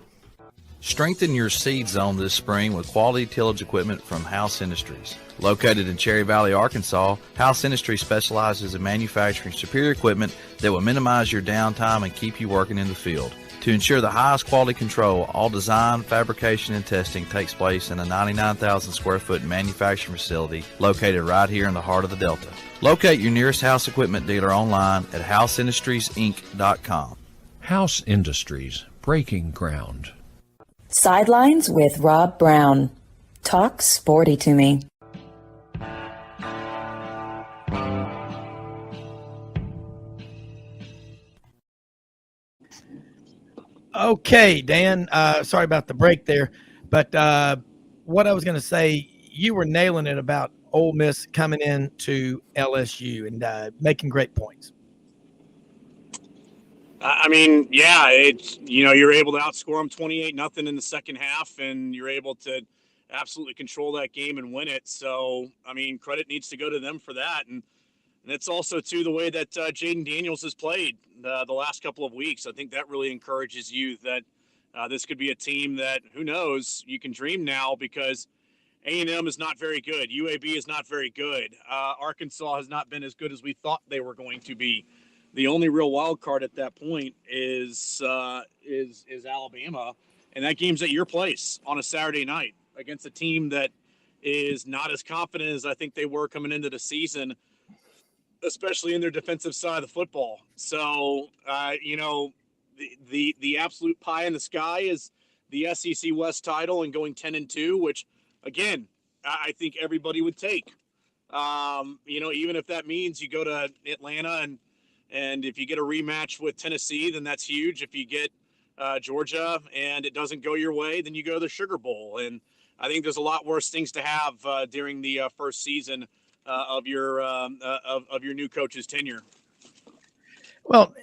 Strengthen your seed zone this spring with quality tillage equipment from House Industries. Located in Cherry Valley, Arkansas, House Industries specializes in manufacturing superior equipment that will minimize your downtime and keep you working in the field. To ensure the highest quality control, all design, fabrication, and testing takes place in a 99,000 square foot manufacturing facility located right here in the heart of the Delta. Locate your nearest House equipment dealer online at houseindustriesinc.com. House Industries, breaking ground. Sidelines with Rob Browne. Talk sporty to me. Okay, Dan, sorry about the break there, but what I was going to say, you were nailing it about Ole Miss coming in to LSU and making great points. I mean, yeah, it's, you're able to outscore them 28-0 in the second half, and you're able to absolutely control that game and win it. So, I mean, credit needs to go to them for that. And it's also, too, the way that Jaden Daniels has played the last couple of weeks. I think that really encourages you that this could be a team that, who knows, you can dream now because A&M is not very good. UAB is not very good. Arkansas has not been as good as we thought they were going to be. The only real wild card at that point is Alabama, and that game's at your place on a Saturday night against a team that is not as confident as I think they were coming into the season, especially in their defensive side of the football. So, the absolute pie in the sky is the SEC West title and going 10-2, which, again, I think everybody would take. Even if that means you go to Atlanta and if you get a rematch with Tennessee, then that's huge. If you get Georgia and it doesn't go your way, then you go to the Sugar Bowl. And I think there's a lot worse things to have during the first season of your new coach's tenure. Well,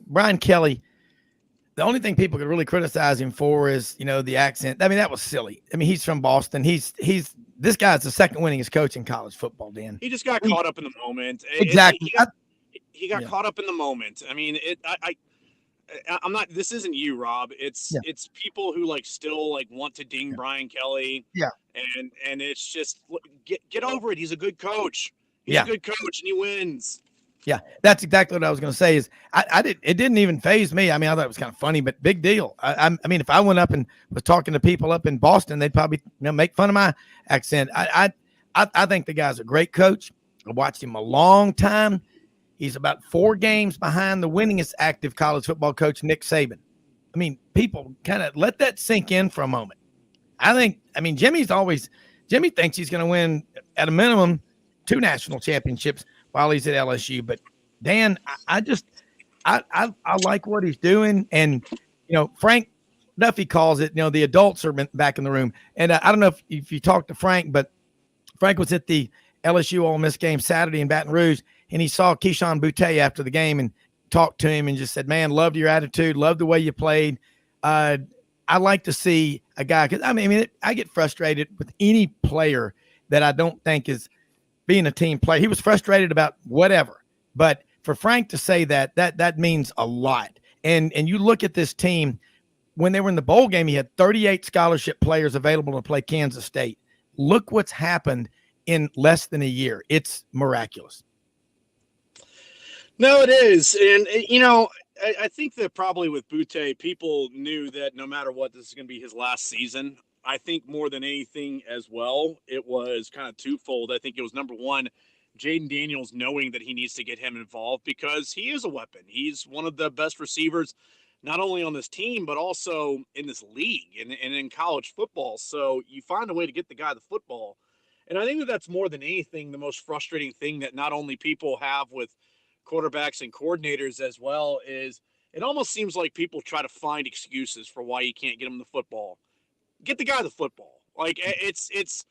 Brian Kelly, the only thing people could really criticize him for is, the accent. I mean, that was silly. I mean, he's from Boston. This guy's the second winningest coach in college football, Dan. He just got caught up in the moment. Exactly. He got caught up in the moment. I mean, I'm not. This isn't you, Rob. It's people who still want to ding Brian Kelly. Yeah. And it's just get over it. He's a good coach. He's a good coach, and he wins. Yeah, that's exactly what I was going to say. Is it didn't even faze me. I mean, I thought it was kind of funny, but big deal. I mean, if I went up and was talking to people up in Boston, they'd probably make fun of my accent. I think the guy's a great coach. I watched him a long time. He's about 4 games behind the winningest active college football coach, Nick Saban. I mean, people kind of let that sink in for a moment. Jimmy thinks he's going to win at a minimum 2 national championships while he's at LSU. But Dan, I like what he's doing. And, Frank Duffy calls it, the adults are back in the room. And I don't know if you talked to Frank, but Frank was at the LSU Ole Miss game Saturday in Baton Rouge, and he saw Keyshawn Boutte after the game and talked to him and just said, man, loved your attitude, loved the way you played. I I like to see a guy, because I get frustrated with any player that I don't think is being a team player. He was frustrated about whatever, but for Frank to say that means a lot. And you look at this team, when they were in the bowl game, he had 38 scholarship players available to play Kansas State. Look what's happened in less than a year. It's miraculous. No, it is. And, I think that probably with Butte, people knew that no matter what, this is going to be his last season. I think more than anything as well, it was kind of twofold. I think it was, number one, Jaden Daniels knowing that he needs to get him involved because he is a weapon. He's one of the best receivers, not only on this team, but also in this league and in college football. So you find a way to get the guy the football. And I think that that's more than anything the most frustrating thing that not only people have with quarterbacks and coordinators as well is it almost seems like people try to find excuses for why you can't get them the football. Get the guy the football. Like it's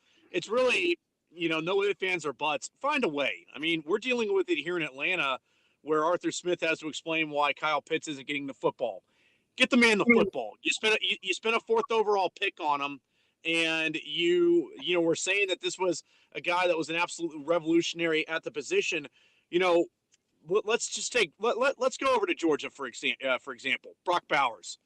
really, no ifs, ands, or buts. Find a way. I mean, we're dealing with it here in Atlanta where Arthur Smith has to explain why Kyle Pitts isn't getting the football. Get the man the football. You spent a fourth overall pick on him, and we're saying that this was a guy that was an absolute revolutionary at the position. Let's just let's go over to Georgia for example. Brock Bowers.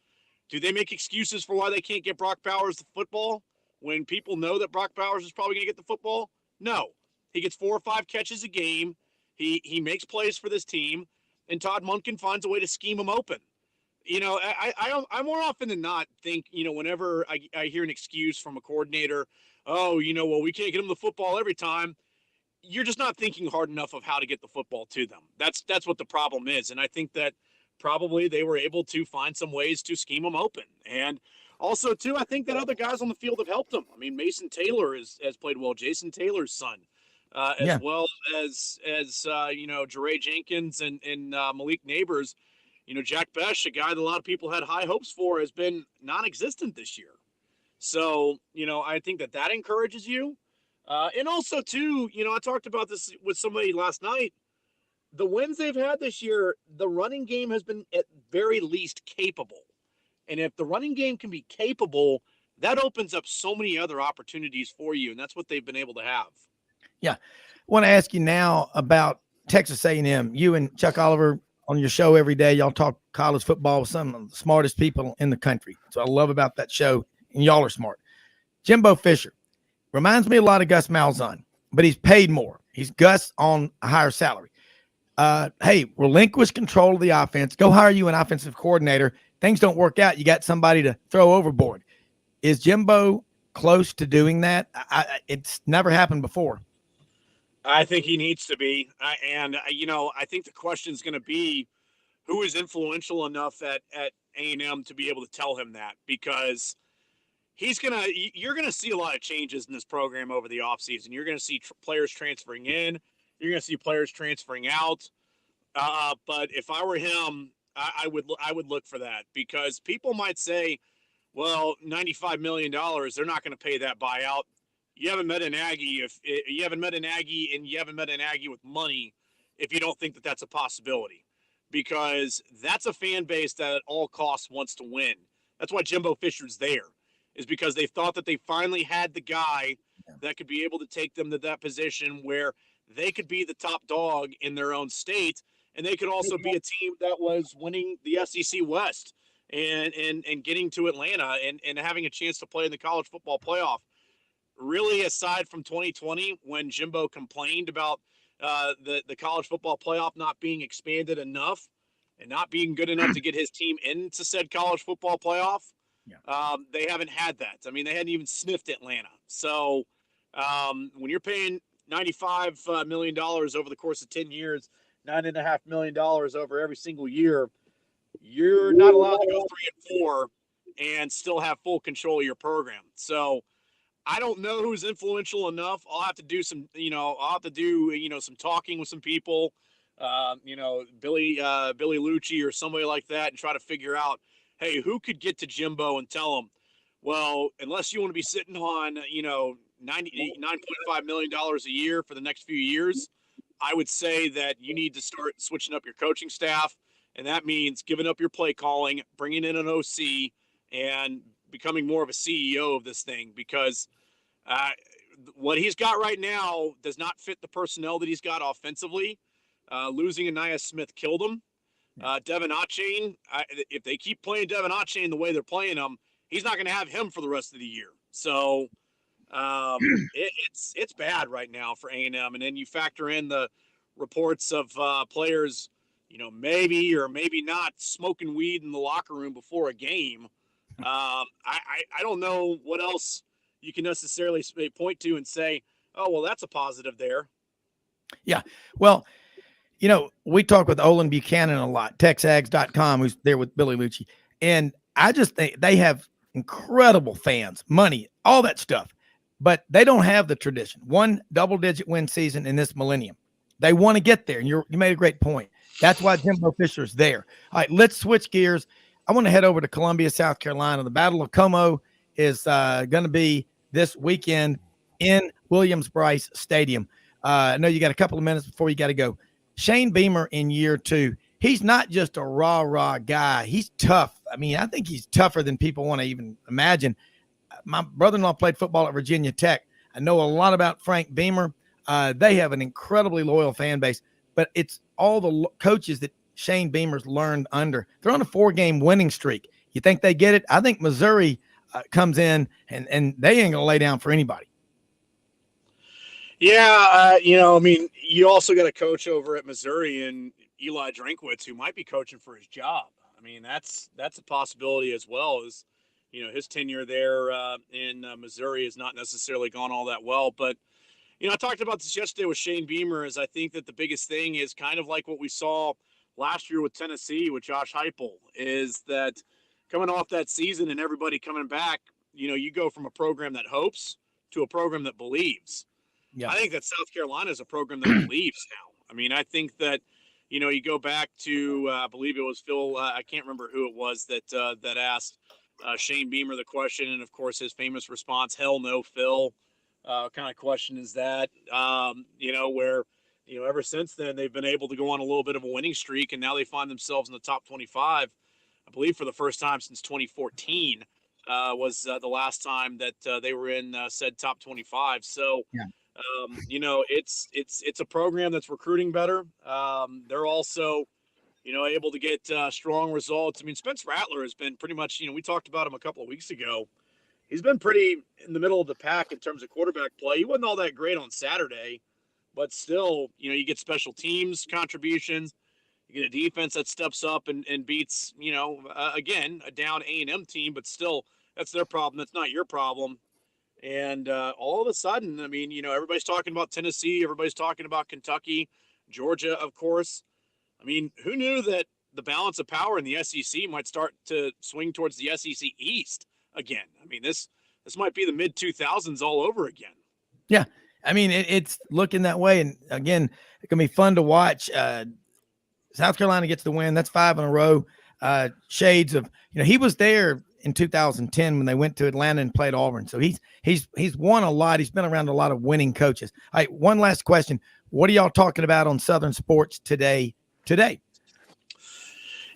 Do they make excuses for why they can't get Brock Bowers the football when people know that Brock Bowers is probably going to get the football? No. He gets 4 or 5 catches a game. He makes plays for this team, and Todd Monken finds a way to scheme him open. I more often than not think, whenever I hear an excuse from a coordinator, we can't get him the football every time. You're just not thinking hard enough of how to get the football to them. That's what the problem is. And I think that probably they were able to find some ways to scheme them open. And also, too, I think that other guys on the field have helped them. I mean, Mason Taylor has played well. Jason Taylor's son, as well as Jeray Jenkins and Malik Neighbors. Jack Besh, a guy that a lot of people had high hopes for, has been non-existent this year. So, I think that encourages you. And also, too, I talked about this with somebody last night. The wins they've had this year, the running game has been at very least capable. And if the running game can be capable, that opens up so many other opportunities for you. And that's what they've been able to have. Yeah. I want to ask you now about Texas A&M. You and Chuck Oliver on your show every day, y'all talk college football with some of the smartest people in the country. So I love about that show, and y'all are smart. Jimbo Fisher reminds me a lot of Gus Malzahn, but he's paid more. He's Gus on a higher salary. Hey, relinquish control of the offense. Go hire you an offensive coordinator. Things don't work out. You got somebody to throw overboard. Is Jimbo close to doing that? It's never happened before. I think he needs to be. I think the question is going to be who is influential enough at A&M to be able to tell him that, because you're going to see a lot of changes in this program over the offseason. You're going to see players transferring in. You're going to see players transferring out. But if I were him, I would look for that, because people might say, well, $95 million, they're not going to pay that buyout. You haven't met an Aggie you haven't met an Aggie with money if you don't think that that's a possibility, because that's a fan base that at all costs wants to win. That's why Jimbo Fisher's there, is because they thought that they finally had the guy that could be able to take them to that position where they could be the top dog in their own state, and they could also be a team that was winning the SEC West and getting to Atlanta and having a chance to play in the college football playoff. Really, aside from 2020, when Jimbo complained about the college football playoff not being expanded enough and not being good enough to get his team into said college football playoff, they haven't had that. I mean, they hadn't even sniffed Atlanta. So when you're paying $95 million over the course of 10 years, $9.5 million over every single year, you're not allowed to go 3-4 and still have full control of your program. So I don't know who's influential enough. I'll have to do some talking with some people, Billy Lucci or somebody like that, and try to figure out, hey, who could get to Jimbo and tell him, well, unless you want to be sitting on, $9.5 million a year for the next few years, I would say that you need to start switching up your coaching staff. And that means giving up your play calling, bringing in an OC, and becoming more of a CEO of this thing, because what he's got right now does not fit the personnel that he's got offensively. Losing Anaya Smith killed him. Devin Otchain, if they keep playing Devin Otchain the way they're playing him, he's not going to have him for the rest of the year. So it's bad right now for A&M. And then you factor in the reports of players, maybe or maybe not smoking weed in the locker room before a game. I don't know what else you can necessarily point to and say, oh, well, that's a positive there. Yeah. Well, we talk with Olin Buchanan a lot, TexAgs.com, who's there with Billy Lucci. And I just think they have incredible fans, money, all that stuff. But they don't have the tradition. One double-digit win season in this millennium. They want to get there, and you made a great point. That's why Jimbo Fisher's there. All right, let's switch gears. I want to head over to Columbia, South Carolina. The Battle of Como is going to be this weekend in Williams-Brice Stadium. I know you got a couple of minutes before you got to go. Shane Beamer in year 2, he's not just a rah-rah guy. He's tough. I mean, I think he's tougher than people want to even imagine. My brother-in-law played football at Virginia Tech. I know a lot about Frank Beamer. They have an incredibly loyal fan base, but it's all the coaches that Shane Beamer's learned under. They're on a 4-game winning streak. You think they get it? I think Missouri comes in and they ain't going to lay down for anybody. Yeah, you also got a coach over at Missouri and Eli Drinkwitz, who might be coaching for his job. I mean, that's a possibility as well. As his tenure there in Missouri has not necessarily gone all that well. But I talked about this yesterday with Shane Beamer. Is I think that the biggest thing is kind of like what we saw last year with Tennessee with Josh Heupel, is that coming off that season and everybody coming back, you go from a program that hopes to a program that believes. Yeah. I think that South Carolina is a program that believes now. I mean, I think that, you go back to, I believe it was Phil, I can't remember who it was that asked Shane Beamer the question. And of course, his famous response, hell no, Phil. Kind of question is that, where, ever since then, they've been able to go on a little bit of a winning streak, and now they find themselves in the top 25, I believe for the first time since 2014 was the last time that they were in said top 25. So, yeah. It's a program that's recruiting better. They're also, able to get strong results. I mean, Spencer Rattler has been pretty much, we talked about him a couple of weeks ago. He's been pretty in the middle of the pack in terms of quarterback play. He wasn't all that great on Saturday, but still, you get special teams contributions. You get a defense that steps up and beats, again, a down A&M team, but still, that's their problem. That's not your problem. And all of a sudden, I mean, everybody's talking about Tennessee. Everybody's talking about Kentucky, Georgia, of course. I mean, who knew that the balance of power in the SEC might start to swing towards the SEC East again? I mean, this might be the mid-2000s all over again. Yeah. I mean, it's looking that way. And again, it's going to be fun to watch. South Carolina gets the win. That's 5 in a row. Shades of, he was there in 2010 when they went to Atlanta and played Auburn. So he's won a lot. He's been around a lot of winning coaches. All right, one last question. What are y'all talking about on Southern Sports today?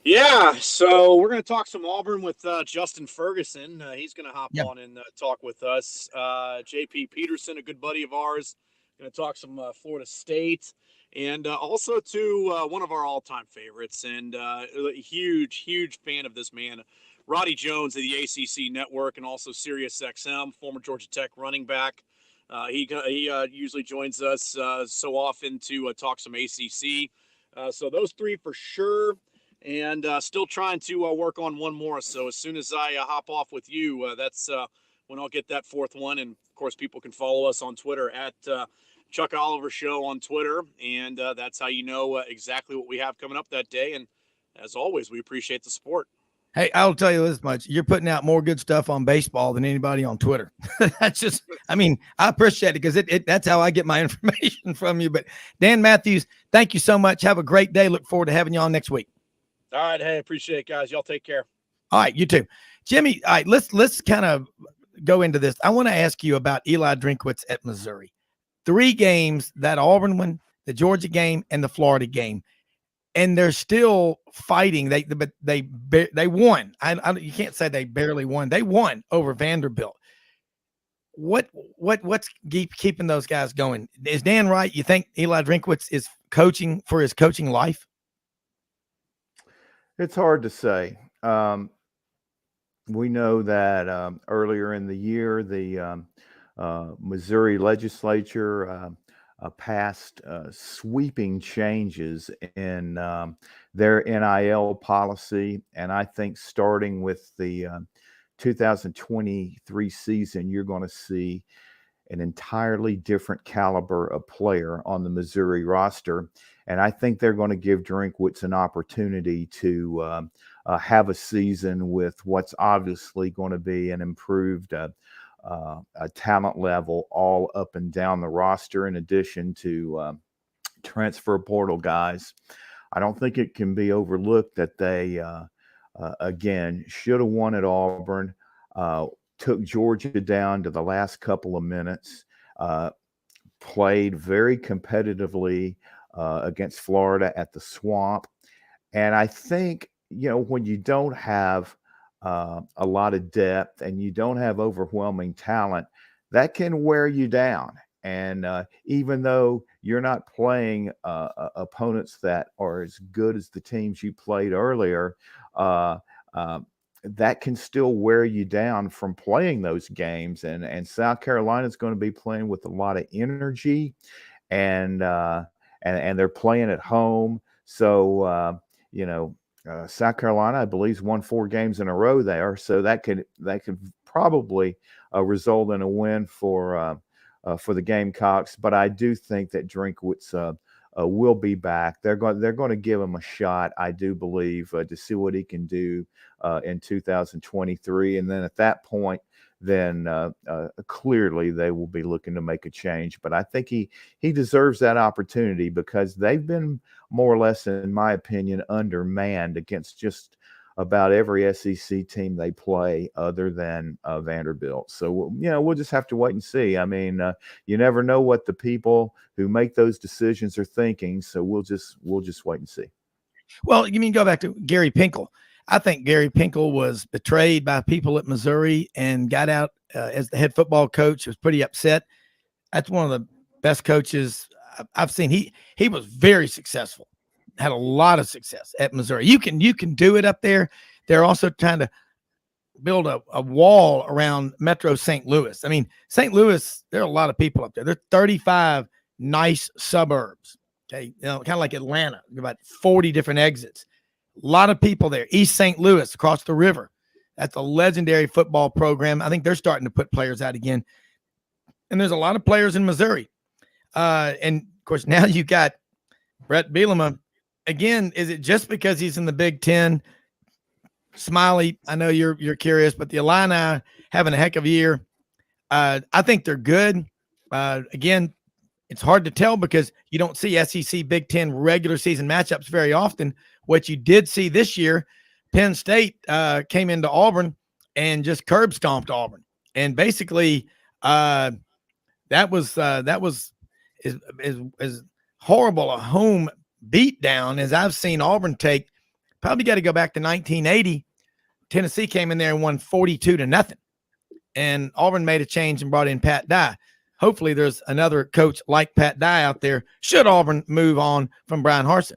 Yeah, so we're going to talk some Auburn with Justin Ferguson. He's going to hop on and talk with us. JP Peterson, a good buddy of ours, going to talk some Florida State. And also to one of our all-time favorites and a huge fan of this man, Roddy Jones of the ACC Network and also Sirius XM, former Georgia Tech running back. He usually joins us so often to talk some ACC. So those three for sure. And still trying to work on one more. So as soon as I hop off with you, that's when I'll get that fourth one. And, of course, people can follow us on Twitter at Chuck Oliver Show on Twitter. And that's how you know exactly what we have coming up that day. And, as always, we appreciate the support. Hey, I'll tell you this much. You're putting out more good stuff on baseball than anybody on Twitter. That's just, I appreciate it because that's how I get my information from you. But Dan Mathews, thank you so much. Have a great day. Look forward to having you on next week. All right. Hey, appreciate it, guys. Y'all take care. All right. You too. Jimmy, all right, let's kind of go into this. I want to ask you about Eli Drinkwitz at Missouri. 3 games, that Auburn one, the Georgia game, and the Florida game. and they're still fighting. But they won. You can't say they barely won. They won over Vanderbilt. What's keeping those guys going? Is Dan right? You think Eli Drinkwitz is coaching for his coaching life? It's hard to say. We know that earlier in the year, the Missouri legislature passed sweeping changes in their NIL policy. And I think starting with the 2023 season, you're going to see an entirely different caliber of player on the Missouri roster. And I think they're going to give Drinkwitz an opportunity to have a season with what's obviously going to be an improved talent level all up and down the roster, in addition to transfer portal guys. I don't think it can be overlooked that they, again, should have won at Auburn, took Georgia down to the last couple of minutes, played very competitively against Florida at the Swamp. And I think, when you don't have a lot of depth and you don't have overwhelming talent, that can wear you down. And even though you're not playing opponents that are as good as the teams you played earlier, that can still wear you down from playing those games. And South Carolina is going to be playing with a lot of energy, and they're playing at home. So, South Carolina, I believe, has won 4 games in a row there. So that could probably result in a win for the Gamecocks. But I do think that Drinkwitz will be back. They're going to give him a shot, I do believe, to see what he can do in 2023. And then at that point, then clearly they will be looking to make a change. But I think he deserves that opportunity, because they've been more or less, in my opinion, undermanned against just about every SEC team they play other than Vanderbilt. So, we'll just have to wait and see. I mean, you never know what the people who make those decisions are thinking. So we'll just wait and see. Well, you mean go back to Gary Pinkel. I think Gary Pinkel was betrayed by people at Missouri and got out as the head football coach. Was pretty upset. That's one of the best coaches I've seen. He was very successful, had a lot of success at Missouri. You can do it up there. They're also trying to build a wall around Metro St. Louis. I mean, St. Louis, there are a lot of people up there. There are 35 nice suburbs. Okay, kind of like Atlanta, about 40 different exits. A lot of people there. East St. Louis, across the river. That's a legendary football program. I think they're starting to put players out again. And there's a lot of players in Missouri. And, of course, now you got Brett Bielema. Again, is it just because he's in the Big Ten? Smiley, I know you're curious, but the Illini having a heck of a year. I think they're good. Again, it's hard to tell because you don't see SEC Big Ten regular season matchups very often. What you did see this year, Penn State came into Auburn and just curb stomped Auburn, and basically that was as horrible a home beatdown as I've seen Auburn take. Probably got to go back to 1980. Tennessee came in there and won 42-0, and Auburn made a change and brought in Pat Dye. Hopefully there's another coach like Pat Dye out there should Auburn move on from Brian Harsin.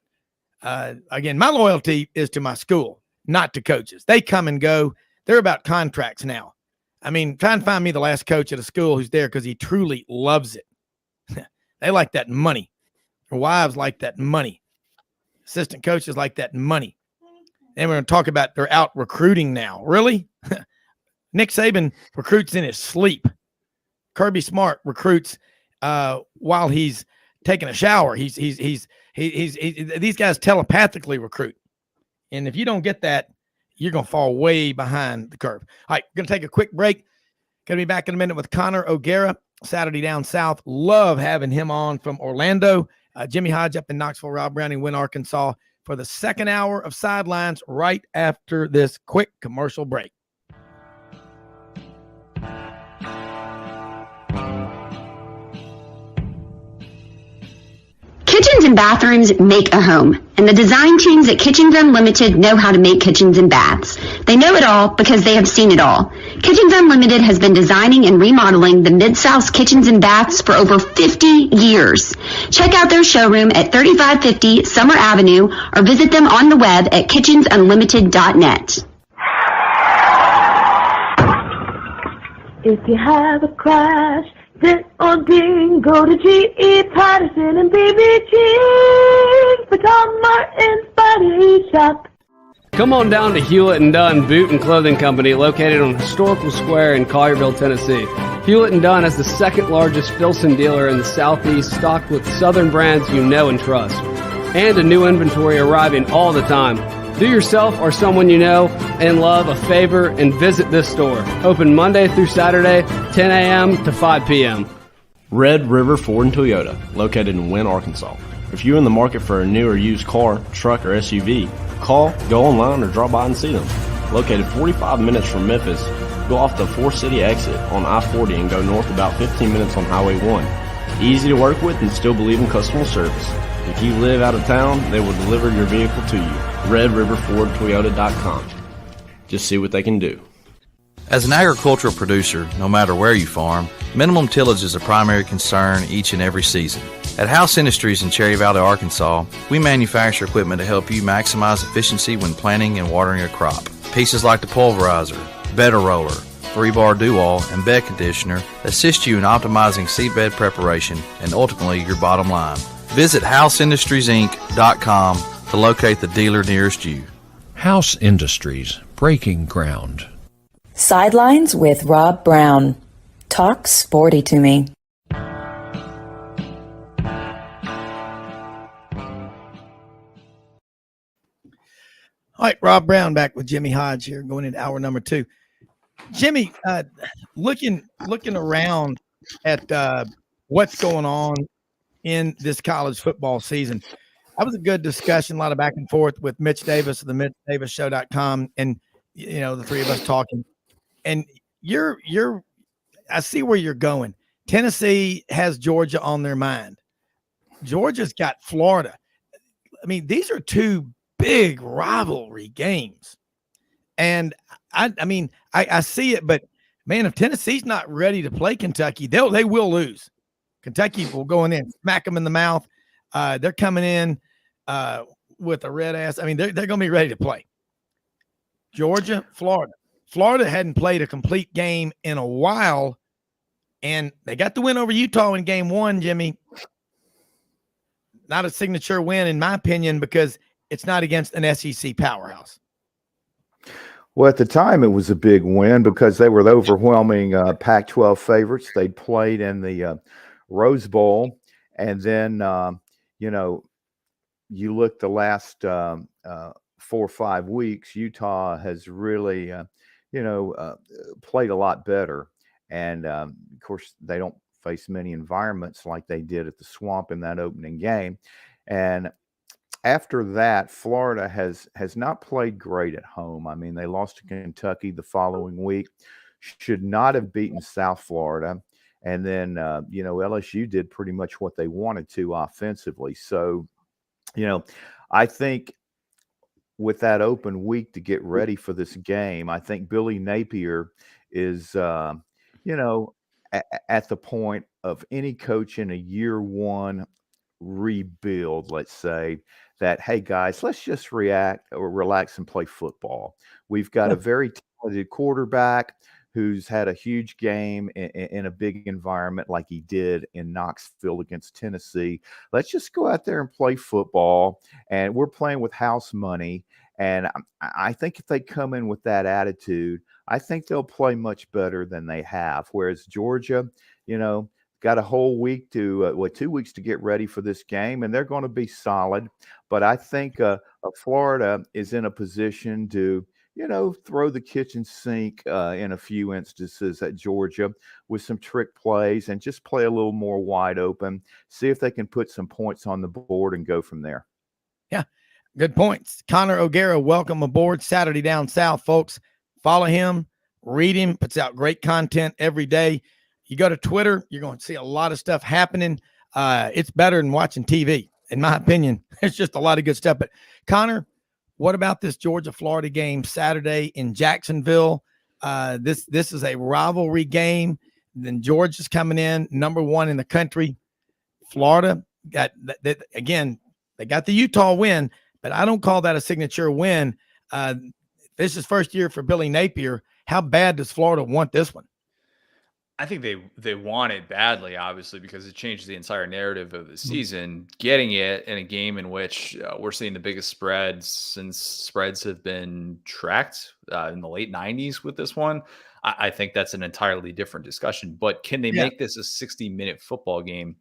Again, my loyalty is to my school, not to coaches. They come and go. They're about contracts now. I mean, try and find me the last coach at a school who's there because he truly loves it. They like that money. Their wives like that money. Assistant coaches like that money. And we're going to talk about they're out recruiting now. Really? Nick Saban recruits in his sleep. Kirby Smart recruits while he's taking a shower. These guys telepathically recruit. And if you don't get that, you're going to fall way behind the curve. All right, we're going to take a quick break. Going to be back in a minute with Connor O'Gara, Saturday Down South. Love having him on from Orlando. Jimmy Hodge up in Knoxville, Rob Browne in Wynne, Arkansas for the second hour of Sidelines right after this quick commercial break. Kitchen Kitchens and bathrooms make a home, and the design teams at Kitchens Unlimited know how to make kitchens and baths. They know it all because they have seen it all. Kitchens Unlimited has been designing and remodeling the Mid-South's kitchens and baths for over 50 years. Check out their showroom at 3550 Summer Avenue or visit them on the web at kitchensunlimited.net. If you have a crash, dent or ding, go to G.E. Patterson and BBG for Tom Martin's Body Shop. Come on down to Hewlett & Dunn Boot and Clothing Company, located on Historical Square in Collierville, Tennessee. Hewlett & Dunn is the second largest Filson dealer in the Southeast, stocked with Southern brands you know and trust. And a new inventory arriving all the time. Do yourself or someone you know and love a favor and visit this store. Open Monday through Saturday, 10 a.m. to 5 p.m. Red River Ford and Toyota, located in Wynne, Arkansas. If you're in the market for a new or used car, truck, or SUV, call, go online, or drop by and see them. Located 45 minutes from Memphis, go off the 4-city exit on I-40 and go north about 15 minutes on Highway 1. Easy to work with and still believe in customer service. If you live out of town, they will deliver your vehicle to you. RedRiverFordToyota.com. Just see what they can do. As an agricultural producer, no matter where you farm, minimum tillage is a primary concern each and every season. At House Industries in Cherry Valley, Arkansas, we manufacture equipment to help you maximize efficiency when planting and watering a crop. Pieces like the pulverizer, bedder roller, 3-bar do-all, and bed conditioner assist you in optimizing seedbed preparation and ultimately your bottom line. Visit HouseIndustriesInc.com to locate the dealer nearest you. House Industries, breaking ground. Sidelines with Rob Browne. Talk sporty to me. All right, Rob Browne back with Jimmy Hodge here, going into hour number 2. Jimmy, looking around at what's going on in this college football season. That was a good discussion, a lot of back and forth with Mitch Davis of the MitchDavisShow.com, and the three of us talking. And I see where you're going. Tennessee has Georgia on their mind. Georgia's got Florida. I mean, these are two big rivalry games. And I see it, but man, if Tennessee's not ready to play Kentucky, they will lose. Kentucky will go in there and smack them in the mouth. They're coming in with a red ass. I mean, they're going to be ready to play. Georgia, Florida. Florida hadn't played a complete game in a while, and they got the win over Utah in game 1, Jimmy. Not a signature win, in my opinion, because it's not against an SEC powerhouse. Well, at the time, it was a big win because they were the overwhelming Pac-12 favorites. They played in the Rose Bowl, and then, you look the last 4 or 5 weeks, Utah has really, played a lot better. And, of course, they don't face many environments like they did at the Swamp in that opening game. And after that, Florida has not played great at home. I mean, they lost to Kentucky the following week, should not have beaten South Florida. And then, LSU did pretty much what they wanted to offensively. So, I think with that open week to get ready for this game, I think Billy Napier is, at the point of any coach in a year 1 rebuild, let's say, that, hey, guys, let's just relax and play football. We've got a very talented quarterback who's had a huge game in a big environment like he did in Knoxville against Tennessee. Let's just go out there and play football, and we're playing with house money. And I think if they come in with that attitude, I think they'll play much better than they have. Whereas Georgia, got a whole week 2 weeks to get ready for this game, and they're going to be solid. But I think Florida is in a position to, throw the kitchen sink in a few instances at Georgia with some trick plays and just play a little more wide open, see if they can put some points on the board and go from there. Yeah, good points. Connor O'Gara, welcome aboard Saturday Down South, folks. Follow him, read him, puts out great content every day. You go to Twitter, you're going to see a lot of stuff happening. It's better than watching TV. in my opinion, there's just a lot of good stuff. But Connor, what about this Georgia-Florida game Saturday in Jacksonville? This is a rivalry game. Then Georgia's coming in number 1 in the country. Florida got again. They got the Utah win, but I don't call that a signature win. This is first year for Billy Napier. How bad does Florida want this one? I think they want it badly, obviously, because it changed the entire narrative of the season. Getting it in a game in which we're seeing the biggest spreads since spreads have been tracked in the late 90s with this one, I think that's an entirely different discussion. But can they make this a 60-minute football game?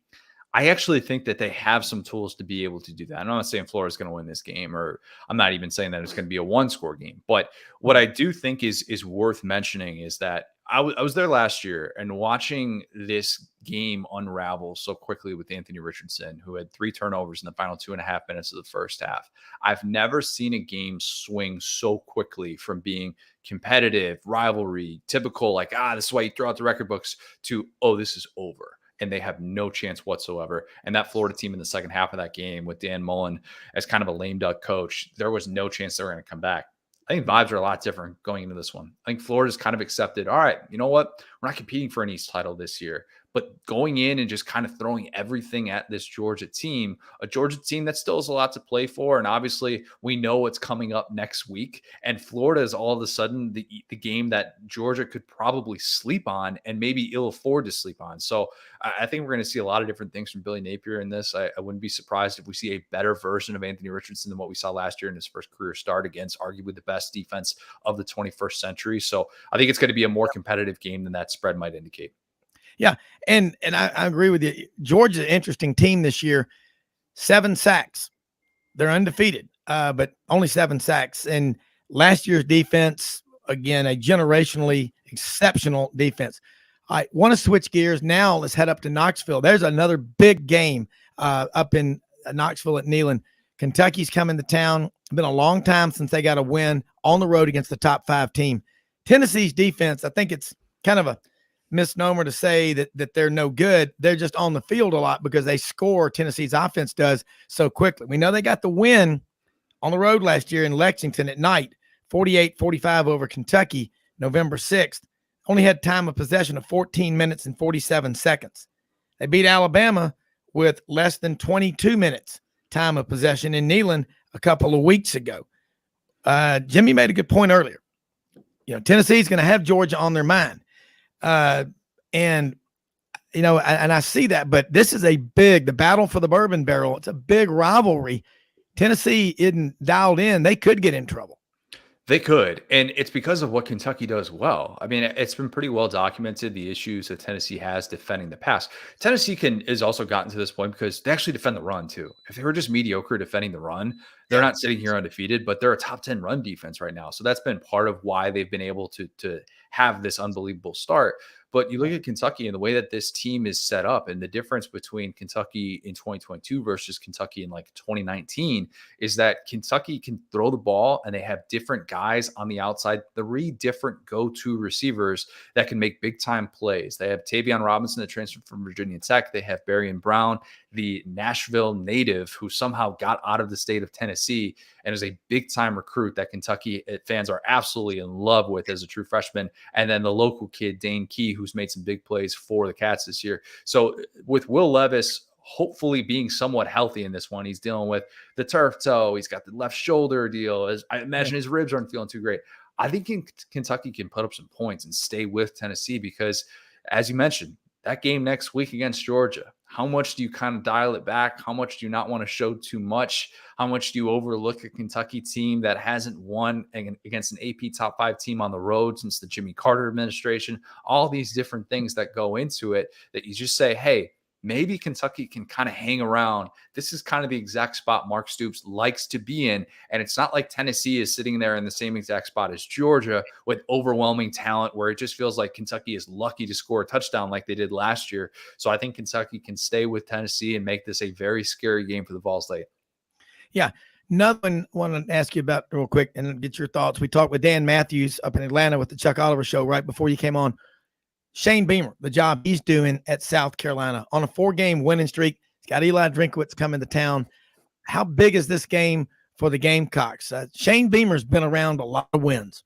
I actually think that they have some tools to be able to do that. I'm not saying Florida's going to win this game, or I'm not even saying that it's going to be a one-score game. But what I do think is worth mentioning is that I was there last year, and watching this game unravel so quickly with Anthony Richardson, who had 3 turnovers in the final 2.5 minutes of the first half. I've never seen a game swing so quickly from being competitive, rivalry, typical, like, this is why you throw out the record books, to, oh, this is over. And they have no chance whatsoever. And that Florida team in the second half of that game with Dan Mullen as kind of a lame duck coach, there was no chance they were going to come back. I think vibes are a lot different going into this one. I think Florida's kind of accepted, all right, you know what? We're not competing for an East title this year. But going in and just kind of throwing everything at this Georgia team, a Georgia team that still has a lot to play for. And obviously, we know what's coming up next week. And Florida is all of a sudden the game that Georgia could probably sleep on and maybe ill afford to sleep on. So I think we're going to see a lot of different things from Billy Napier in this. I wouldn't be surprised if we see a better version of Anthony Richardson than what we saw last year in his first career start against arguably the best defense of the 21st century. So I think it's going to be a more competitive game than that spread might indicate. Yeah, and I agree with you. Georgia's an interesting team this year. 7 sacks. They're undefeated, but only 7 sacks. And last year's defense, again, a generationally exceptional defense. I want to switch gears now. Let's head up to Knoxville. There's another big game up in Knoxville at Neyland. Kentucky's coming to town. It's been a long time since they got a win on the road against the top 5 team. Tennessee's defense, I think it's kind of a misnomer to say that they're no good. They're just on the field a lot because they score, Tennessee's offense does, so quickly. We know they got the win on the road last year in Lexington at night, 48-45 over Kentucky, November 6th. Only had time of possession of 14 minutes and 47 seconds. They beat Alabama with less than 22 minutes time of possession in Neyland a couple of weeks ago. Jimmy made a good point earlier. You know, Tennessee's going to have Georgia on their mind. And, you know, and I see that, but this is the battle for the Bourbon Barrel. It's a big rivalry. Tennessee isn't dialed in. They could get in trouble. They could. And it's because of what Kentucky does well. I mean, it's been pretty well documented, the issues that Tennessee has defending the pass. Tennessee has also gotten to this point because they actually defend the run too. If they were just mediocre defending the run, they're not sitting here undefeated, but they're a top 10 run defense right now. So that's been part of why they've been able to have this unbelievable start. But you look at Kentucky and the way that this team is set up, and the difference between Kentucky in 2022 versus Kentucky in like 2019 is that Kentucky can throw the ball and they have different guys on the outside, 3 different go-to receivers that can make big time plays. They have Tavion Robinson that transferred from Virginia Tech. They have Browne, the Nashville native who somehow got out of the state of Tennessee and is a big time recruit that Kentucky fans are absolutely in love with as a true freshman. And then the local kid, Dane Key, who's made some big plays for the Cats this year. So with Will Levis hopefully being somewhat healthy in this one, he's dealing with the turf toe. He's got the left shoulder deal. I imagine his ribs aren't feeling too great. I think Kentucky can put up some points and stay with Tennessee because, as you mentioned, that game next week against Georgia, how much do you kind of dial it back? How much do you not want to show too much? How much do you overlook a Kentucky team that hasn't won against an AP top 5 team on the road since the Jimmy Carter administration? All these different things that go into it that you just say, hey, maybe Kentucky can kind of hang around. This is kind of the exact spot Mark Stoops likes to be in. And it's not like Tennessee is sitting there in the same exact spot as Georgia with overwhelming talent where it just feels like Kentucky is lucky to score a touchdown like they did last year. So I think Kentucky can stay with Tennessee and make this a very scary game for the Vols late. Yeah. Another one I want to ask you about real quick and get your thoughts. We talked with Dan Mathews up in Atlanta with the Chuck Oliver show right before you came on. Shane Beamer, the job he's doing at South Carolina on a 4-game winning streak. He's got Eli Drinkwitz coming to town. how big is this game for the Gamecocks? Shane Beamer's been around a lot of wins.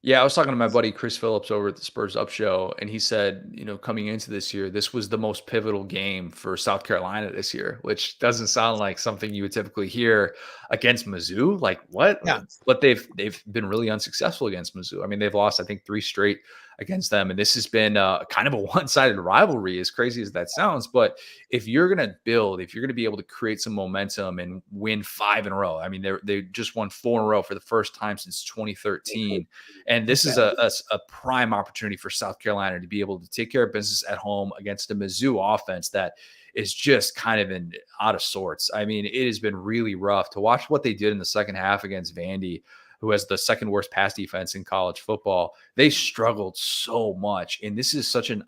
Yeah, I was talking to my buddy Chris Phillips over at the Spurs Up Show, and he said, coming into this year, this was the most pivotal game for South Carolina this year, which doesn't sound like something you would typically hear against Mizzou. Like what? Yeah. But they've been really unsuccessful against Mizzou. I mean, they've lost, I think, 3 straight against them, and this has been kind of a one-sided rivalry, as crazy as that sounds. But if you're going to be able to create some momentum and win 5 in a row, I mean, they just won 4 in a row for the first time since 2013. And this is a prime opportunity for South Carolina to be able to take care of business at home against a Mizzou offense that is just kind of out of sorts. I mean, it has been really rough to watch what they did in the second half against Vandy, who has the second worst pass defense in college football. They struggled so much. And this is such an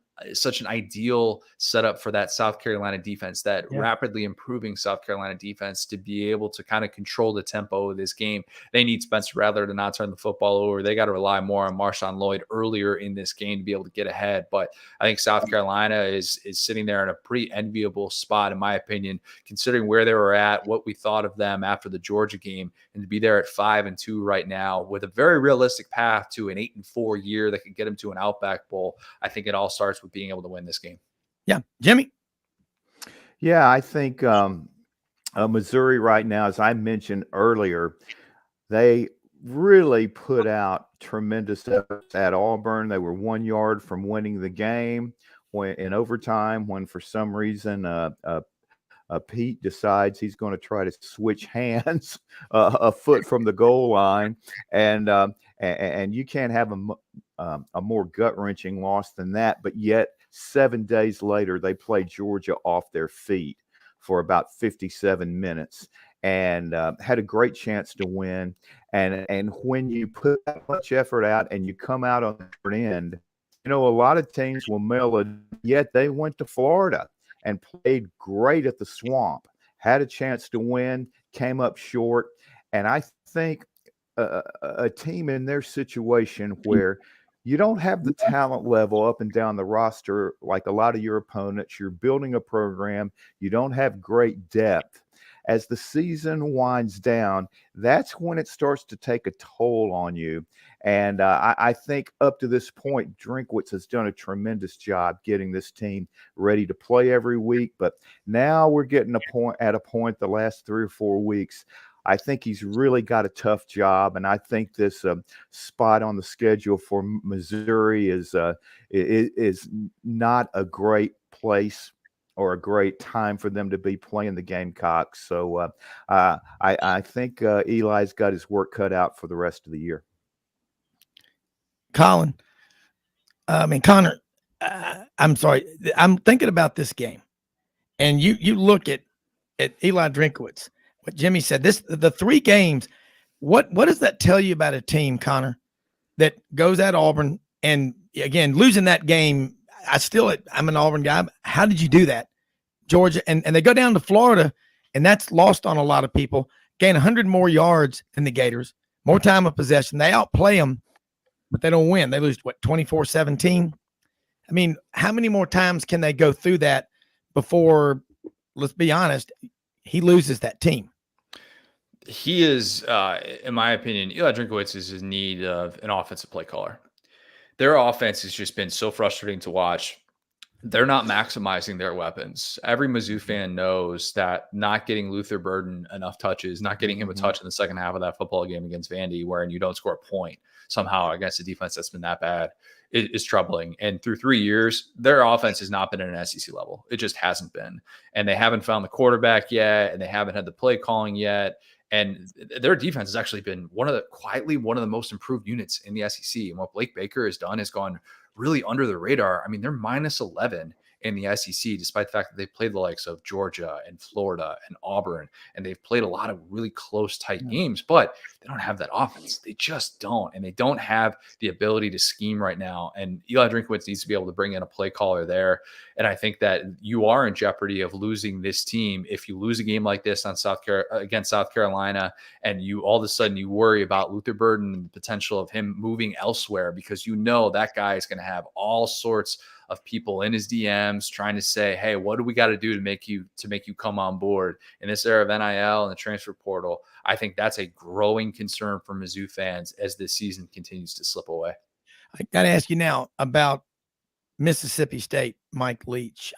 ideal setup for that South Carolina defense, that rapidly improving South Carolina defense, to be able to kind of control the tempo of this game. They need Spencer Rattler to not turn the football over. They got to rely more on Marshawn Lloyd earlier in this game to be able to get ahead. But I think South Carolina is sitting there in a pretty enviable spot, in my opinion, considering where they were at, what we thought of them after the Georgia game, and to be there at 5-2 right now with a very realistic path to an 8-4 year that could get them to an Outback Bowl. I think it all starts with being able to win this game. Yeah. Jimmy? Yeah, I think Missouri right now, as I mentioned earlier, they really put out tremendous efforts at Auburn. They were 1 yard from winning the game in overtime, when for some reason Pete decides he's going to try to switch hands a foot from the goal line, and you can't have a more gut-wrenching loss than that. But yet 7 days later, they play Georgia off their feet for about 57 minutes and had a great chance to win. And when you put that much effort out and you come out on the end, a lot of teams will mail it, yet they went to Florida and played great at the Swamp, had a chance to win, came up short. And I think a team in their situation where you don't have the talent level up and down the roster like a lot of your opponents, you're building a program, you don't have great depth. As the season winds down, that's when it starts to take a toll on you. And I think up to this point, Drinkwitz has done a tremendous job getting this team ready to play every week. But now we're getting at a point the last 3 or 4 weeks, I think he's really got a tough job. And I think this spot on the schedule for Missouri is not a great place or a great time for them to be playing the Gamecocks. So I think Eli's got his work cut out for the rest of the year. Connor, I'm sorry. I'm thinking about this game, and you look at Eli Drinkwitz, what Jimmy said, the 3 games, what does that tell you about a team, Connor, that goes at Auburn, and again, losing that game, I'm an Auburn guy. How did you do that? Georgia, and they go down to Florida, and that's lost on a lot of people, gain 100 more yards than the Gators, more time of possession. They outplay them, but they don't win. They lose, 24-17? I mean, how many more times can they go through that before, let's be honest, he loses that team? He is, in my opinion, Eli Drinkwitz is in need of an offensive play caller. Their offense has just been so frustrating to watch. They're not maximizing their weapons. Every Mizzou fan knows that not getting Luther Burden enough touches, not getting him a touch in the second half of that football game against Vandy, wherein you don't score a point somehow against a defense that's been that bad, is troubling. And through 3 years, their offense has not been at an SEC level. It just hasn't been. And they haven't found the quarterback yet, and they haven't had the play calling yet. And their defense has actually been quietly one of the most improved units in the SEC. And what Blake Baker has done has gone really under the radar. I mean, they're -11 in the SEC, despite the fact that they played the likes of Georgia and Florida and Auburn, and they've played a lot of really close, tight games, but they don't have that offense. They just don't, and they don't have the ability to scheme right now. And Eli Drinkwitz needs to be able to bring in a play caller there. And I think that you are in jeopardy of losing this team if you lose a game like this on against South Carolina, and you all of a sudden you worry about Luther Burden and the potential of him moving elsewhere, because you know that guy is going to have all sorts of people in his DMs trying to say, hey, what do we got to do to make you come on board in this era of NIL and the transfer portal? I think that's a growing concern for Mizzou fans as this season continues to slip away. I got to ask you now about Mississippi State, Mike Leach.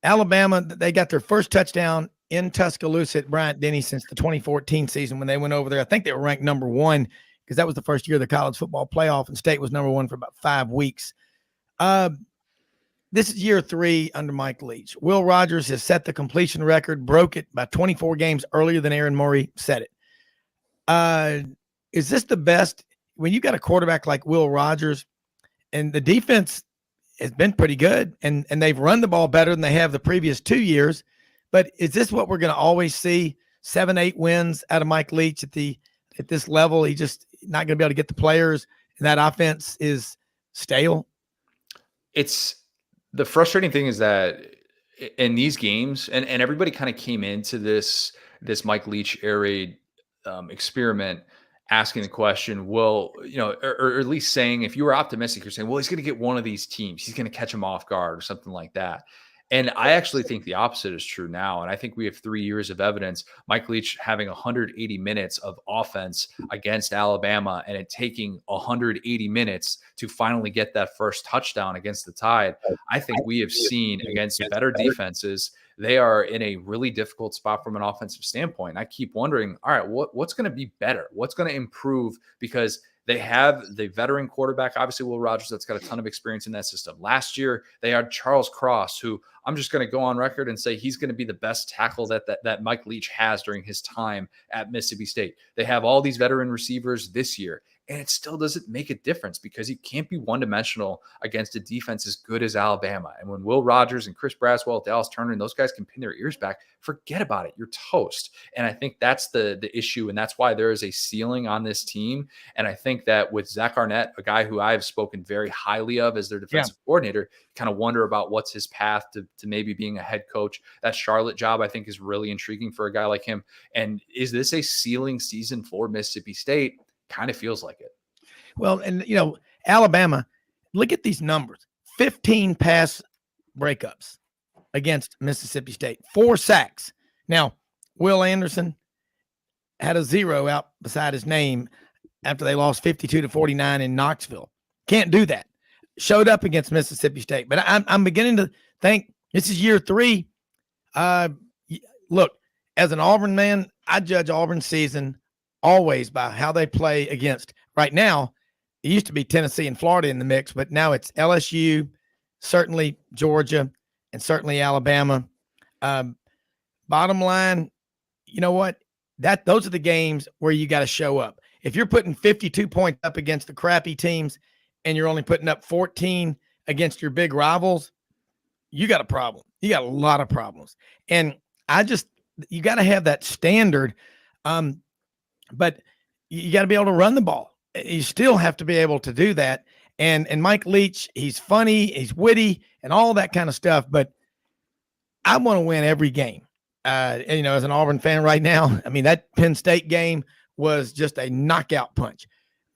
Alabama, they got their first touchdown in Tuscaloosa at Bryant-Denny since the 2014 season when they went over there. I think they were ranked number 1 because that was the first year of the college football playoff, and State was number 1 for about 5 weeks. This is year 3 under Mike Leach. Will Rogers has set the completion record, broke it by 24 games earlier than Aaron Murray set it. Is this the best when you got a quarterback like Will Rogers, and the defense has been pretty good, and they've run the ball better than they have the previous 2 years? But is this what we're going to always see? 7-8 wins out of Mike Leach at this level? He just not going to be able to get the players, and that offense is stale. It's the frustrating thing is that in these games, and everybody kind of came into this Mike Leach air raid experiment asking the question, well, or at least saying, if you were optimistic, you're saying, well, he's going to get one of these teams. He's going to catch him off guard or something like that. And I actually think the opposite is true now. And I think we have 3 years of evidence. Mike Leach having 180 minutes of offense against Alabama and it taking 180 minutes to finally get that first touchdown against the Tide. I think we have seen against better defenses, they are in a really difficult spot from an offensive standpoint. I keep wondering, all right, what's going to be better? What's going to improve? Because they have the veteran quarterback, obviously Will Rogers, that's got a ton of experience in that system. Last year, they had Charles Cross, who I'm just going to go on record and say he's going to be the best tackle that Mike Leach has during his time at Mississippi State. They have all these veteran receivers this year, and it still doesn't make a difference because you can't be one-dimensional against a defense as good as Alabama. And when Will Rogers and Chris Braswell, Dallas Turner, and those guys can pin their ears back, forget about it. You're toast. And I think that's the issue, and that's why there is a ceiling on this team. And I think that with Zach Arnett, a guy who I've spoken very highly of as their defensive coordinator, kind of wonder about what's his path to maybe being a head coach. That Charlotte job, I think, is really intriguing for a guy like him. And is this a ceiling season for Mississippi State? Kind of feels like it. Well, and Alabama, look at these numbers. 15 pass breakups against Mississippi State, 4 sacks. Now, Will Anderson had a 0 out beside his name after they lost 52-49 in Knoxville. Can't do that. Showed up against Mississippi State. But I'm beginning to think this is year 3. Look, as an Auburn man, I judge Auburn's season always by how they play against. Right now, it used to be Tennessee and Florida in the mix, but now it's LSU, certainly Georgia, and certainly Alabama. Bottom line, you know what? Those are the games where you got to show up. If you're putting 52 points up against the crappy teams and you're only putting up 14 against your big rivals, you got a problem. You got a lot of problems. And you got to have that standard. But you got to be able to run the ball. You still have to be able to do that. And Mike Leach, he's funny, he's witty, and all that kind of stuff. But I want to win every game. As an Auburn fan right now, I mean, that Penn State game was just a knockout punch.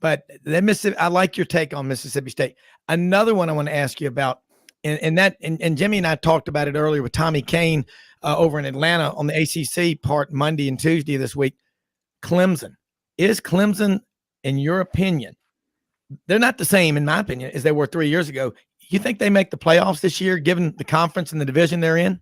But I like your take on Mississippi State. Another one I want to ask you about, and Jimmy and I talked about it earlier with Tommy Kane over in Atlanta on the ACC part Monday and Tuesday this week. Clemson. Is Clemson, in your opinion, they're not the same, in my opinion, as they were 3 years ago. You think they make the playoffs this year, given the conference and the division they're in?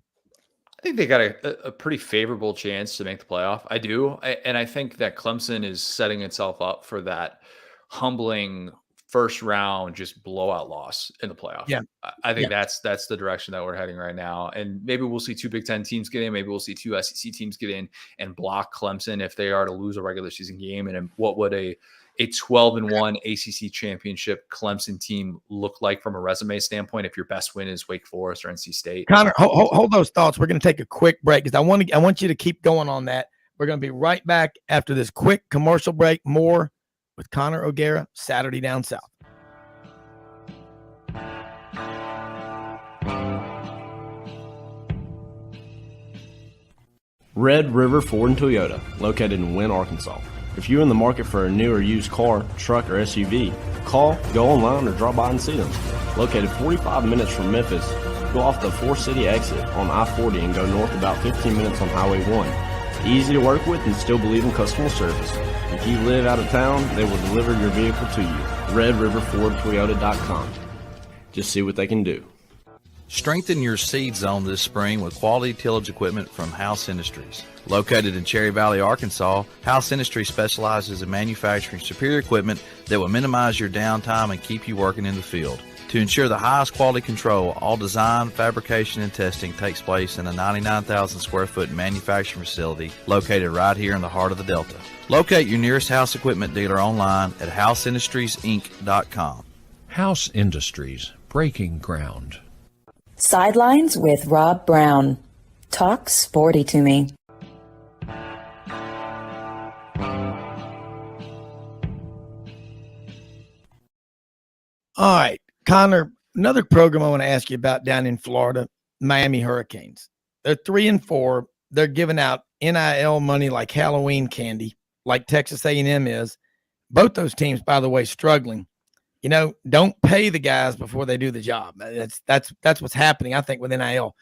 I think they got a pretty favorable chance to make the playoff. I do. And I think that Clemson is setting itself up for that humbling first round, just blowout loss in the playoff. Yeah. I think that's the direction that we're heading right now. And maybe we'll see 2 Big Ten teams get in. Maybe we'll see 2 SEC teams get in and block Clemson if they are to lose a regular season game. And what would a 12-1 ACC championship Clemson team look like from a resume standpoint if your best win is Wake Forest or NC State? Connor, hold those thoughts. We're going to take a quick break because I want you to keep going on that. We're going to be right back after this quick commercial break. More with Connor O'Gara, Saturday Down South. Red River Ford and Toyota, located in Wynne, Arkansas. If you're in the market for a new or used car, truck, or SUV, call, go online, or drop by and see them. Located 45 minutes from Memphis, go off the 4-city exit on I-40 and go north about 15 minutes on Highway 1. Easy to work with and still believe in customer service. If you live out of town, they will deliver your vehicle to you. RedRiverFordToyota.com. Just see what they can do. Strengthen your seed zone this spring with quality tillage equipment from House Industries. Located in Cherry Valley, Arkansas, House Industries specializes in manufacturing superior equipment that will minimize your downtime and keep you working in the field. To ensure the highest quality control, all design, fabrication, and testing takes place in a 99,000 square foot manufacturing facility located right here in the heart of the Delta. Locate your nearest House equipment dealer online at houseindustriesinc.com. House Industries, breaking ground. Sidelines with Rob Browne. Talk sporty to me. All right, Connor, another program I want to ask you about down in Florida, Miami Hurricanes. They're 3-4. They're giving out NIL money like Halloween candy, like Texas A&M is. Both those teams, by the way, struggling. You know, don't pay the guys before they do the job. That's what's happening, I think, with NIL.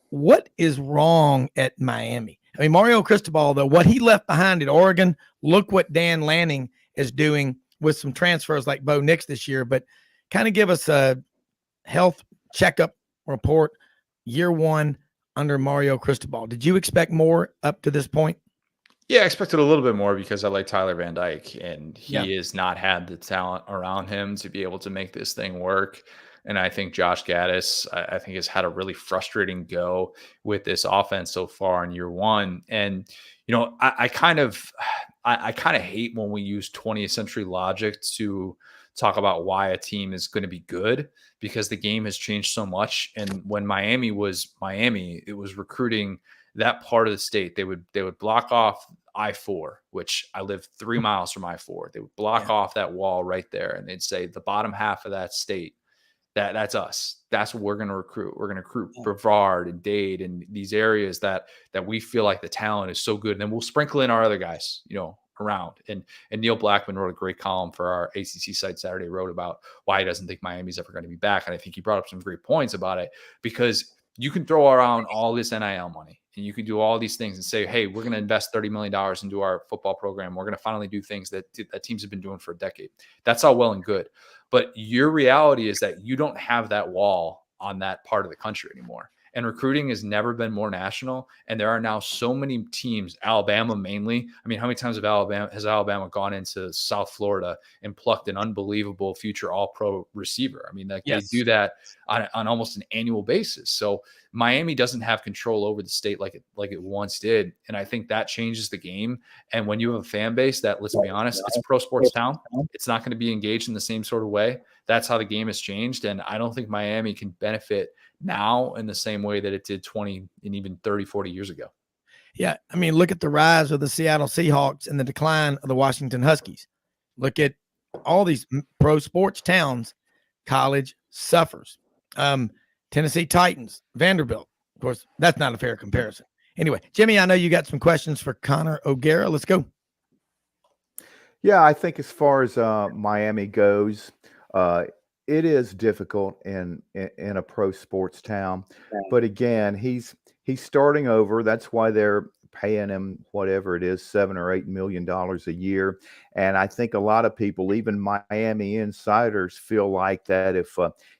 What is wrong at Miami? I mean, Mario Cristobal, though, what he left behind at Oregon, look what Dan Lanning is doing with some transfers like Bo Nix this year. But kind of give us a health checkup report year one under Mario Cristobal. Did you expect more up to this point? Yeah, I expected a little bit more because I like Tyler Van Dyke, and he has not had the talent around him to be able to make this thing work. And I think Josh Gaddis, I think, has had a really frustrating go with this offense so far in year one. And, you know, I kind of hate when we use 20th century logic to talk about why a team is going to be good, because the game has changed so much. And when Miami was Miami, it was recruiting that part of the state. They would block off I-4, which I live 3 miles from I-4. They would block off that wall right there, and they'd say the bottom half of that state, that's us. That's what we're going to recruit. We're going to recruit Brevard and Dade and these areas that we feel like the talent is so good. And then we'll sprinkle in our other guys, you know, around. And Neil Blackman wrote a great column for our ACC site Saturday, wrote about why he doesn't think Miami's ever going to be back. And I think he brought up some great points about it, because you can throw around all this NIL money and you can do all these things and say, hey, we're going to invest $30 million into our football program. We're going to finally do things that teams have been doing for a decade. That's all well and good. But your reality is that you don't have that wall on that part of the country anymore. And recruiting has never been more national. And there are now so many teams, Alabama mainly. I mean, how many times has Alabama gone into South Florida and plucked an unbelievable future all-pro receiver? I mean, they do that on almost an annual basis. So Miami doesn't have control over the state like it once did. And I think that changes the game. And when you have a fan base that, let's be honest, it's a pro sports town, it's not going to be engaged in the same sort of way. That's how the game has changed. And I don't think Miami can benefit now in the same way that it did 20 and even 30, 40 years ago. Yeah. I mean, look at the rise of the Seattle Seahawks and the decline of the Washington Huskies. Look at all these pro sports towns. College suffers. Tennessee Titans, Vanderbilt. Of course, that's not a fair comparison. Anyway, Jimmy, I know you got some questions for Connor O'Gara. Let's go. Yeah, I think as far as Miami goes, it is difficult in a pro sports town, but again, he's starting over. That's why they're paying him whatever it is, $7 or $8 million a year. And I think a lot of people, even Miami insiders, feel like that if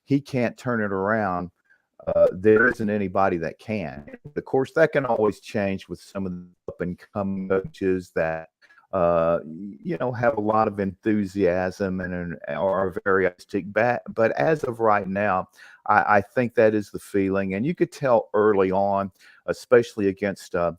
he can't turn it around, there isn't anybody that can. Of course, that can always change with some of the up and coming coaches that have a lot of enthusiasm and are very artistic back. But as of right now, I think that is the feeling. And you could tell early on, especially against a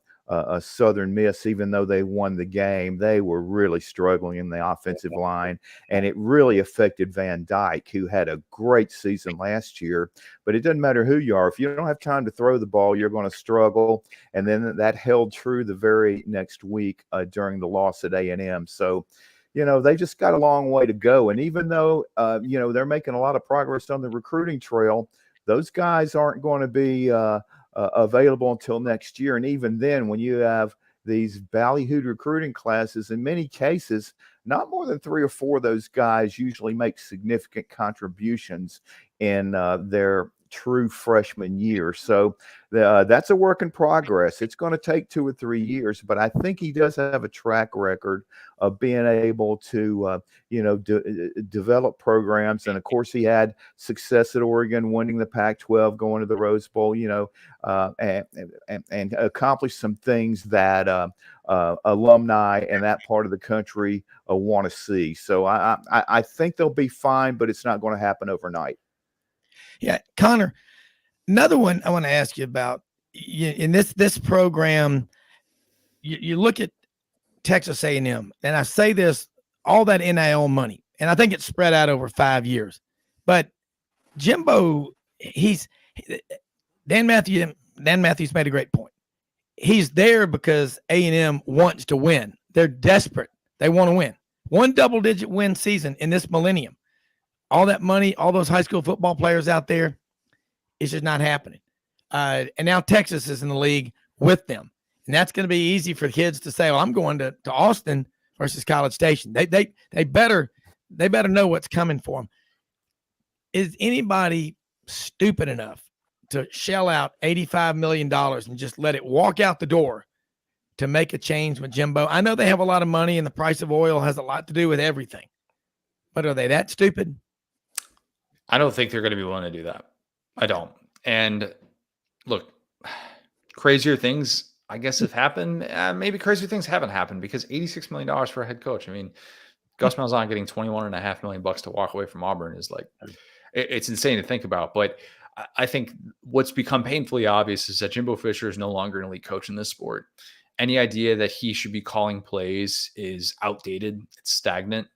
Southern Miss, even though they won the game, they were really struggling in the offensive line. And it really affected Van Dyke, who had a great season last year. But it doesn't matter who you are. If you don't have time to throw the ball, you're going to struggle. And then that held true the very next week during the loss at A&M. So, they just got a long way to go. And even though, they're making a lot of progress on the recruiting trail, those guys aren't going to be available until next year. And even then, when you have these ballyhooed recruiting classes, in many cases, not more than 3 or 4 of those guys usually make significant contributions in their true freshman year. So that's a work in progress. It's going to take 2 or 3 years, but I think he does have a track record of being able to, develop programs. And of course, he had success at Oregon, winning the Pac-12, going to the Rose Bowl, and accomplish some things that alumni in that part of the country want to see. So I think they'll be fine, but it's not going to happen overnight. Yeah, Connor, another one I want to ask you about in this program. You look at Texas A&M, and I say this, all that NIL money, and I think it's spread out over 5 years. But Jimbo, Dan Mathews made a great point. He's there because A&M wants to win. They're desperate. They want to win. One double-digit win season in this millennium. All that money, all those high school football players out there, it's just not happening. And now Texas is in the league with them. And that's going to be easy for kids to say, well, I'm going to Austin versus College Station. They better know what's coming for them. Is anybody stupid enough to shell out $85 million and just let it walk out the door to make a change with Jimbo? I know they have a lot of money and the price of oil has a lot to do with everything. But are they that stupid? I don't think they're going to be willing to do that. I don't. And look, crazier things, I guess, have happened. Maybe crazier things haven't happened, because $86 million for a head coach. I mean, Gus Malzahn getting $21.5 million to walk away from Auburn is like, it's insane to think about. But I think what's become painfully obvious is that Jimbo Fisher is no longer an elite coach in this sport. Any idea that he should be calling plays is outdated. It's stagnant.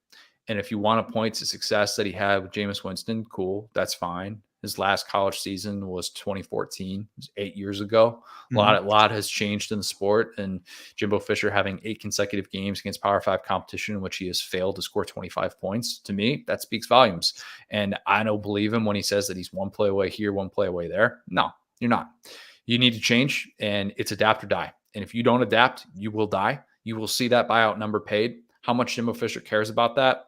And if you want to point to success that he had with Jameis Winston, cool, that's fine. His last college season was 2014, it was 8 years ago. A lot has changed in the sport, and Jimbo Fisher having 8 consecutive games against Power 5 competition in which he has failed to score 25 points, to me, that speaks volumes. And I don't believe him when he says that he's one play away here, one play away there. No, you're not. You need to change, and it's adapt or die. And if you don't adapt, you will die. You will see that buyout number paid. How much Jimbo Fisher cares about that?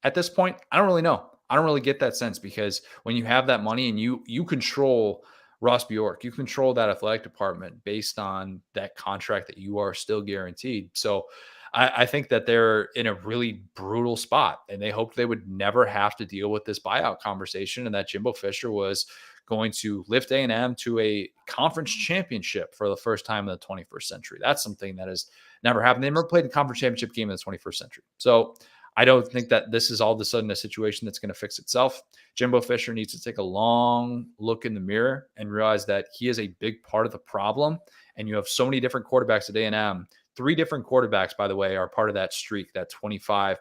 At this point, I don't really know. I don't really get that sense, because when you have that money and you control Ross Bjork, you control that athletic department based on that contract that you are still guaranteed. So I think that they're in a really brutal spot, and they hoped they would never have to deal with this buyout conversation, and that Jimbo Fisher was going to lift A&M to a conference championship for the first time in the 21st century. That's something that has never happened. They never played a conference championship game in the 21st century. So I don't think that this is all of a sudden a situation that's going to fix itself. Jimbo Fisher needs to take a long look in the mirror and realize that he is a big part of the problem. And you have so many different quarterbacks at A&M. 3 different quarterbacks, by the way, are part of that streak, that 25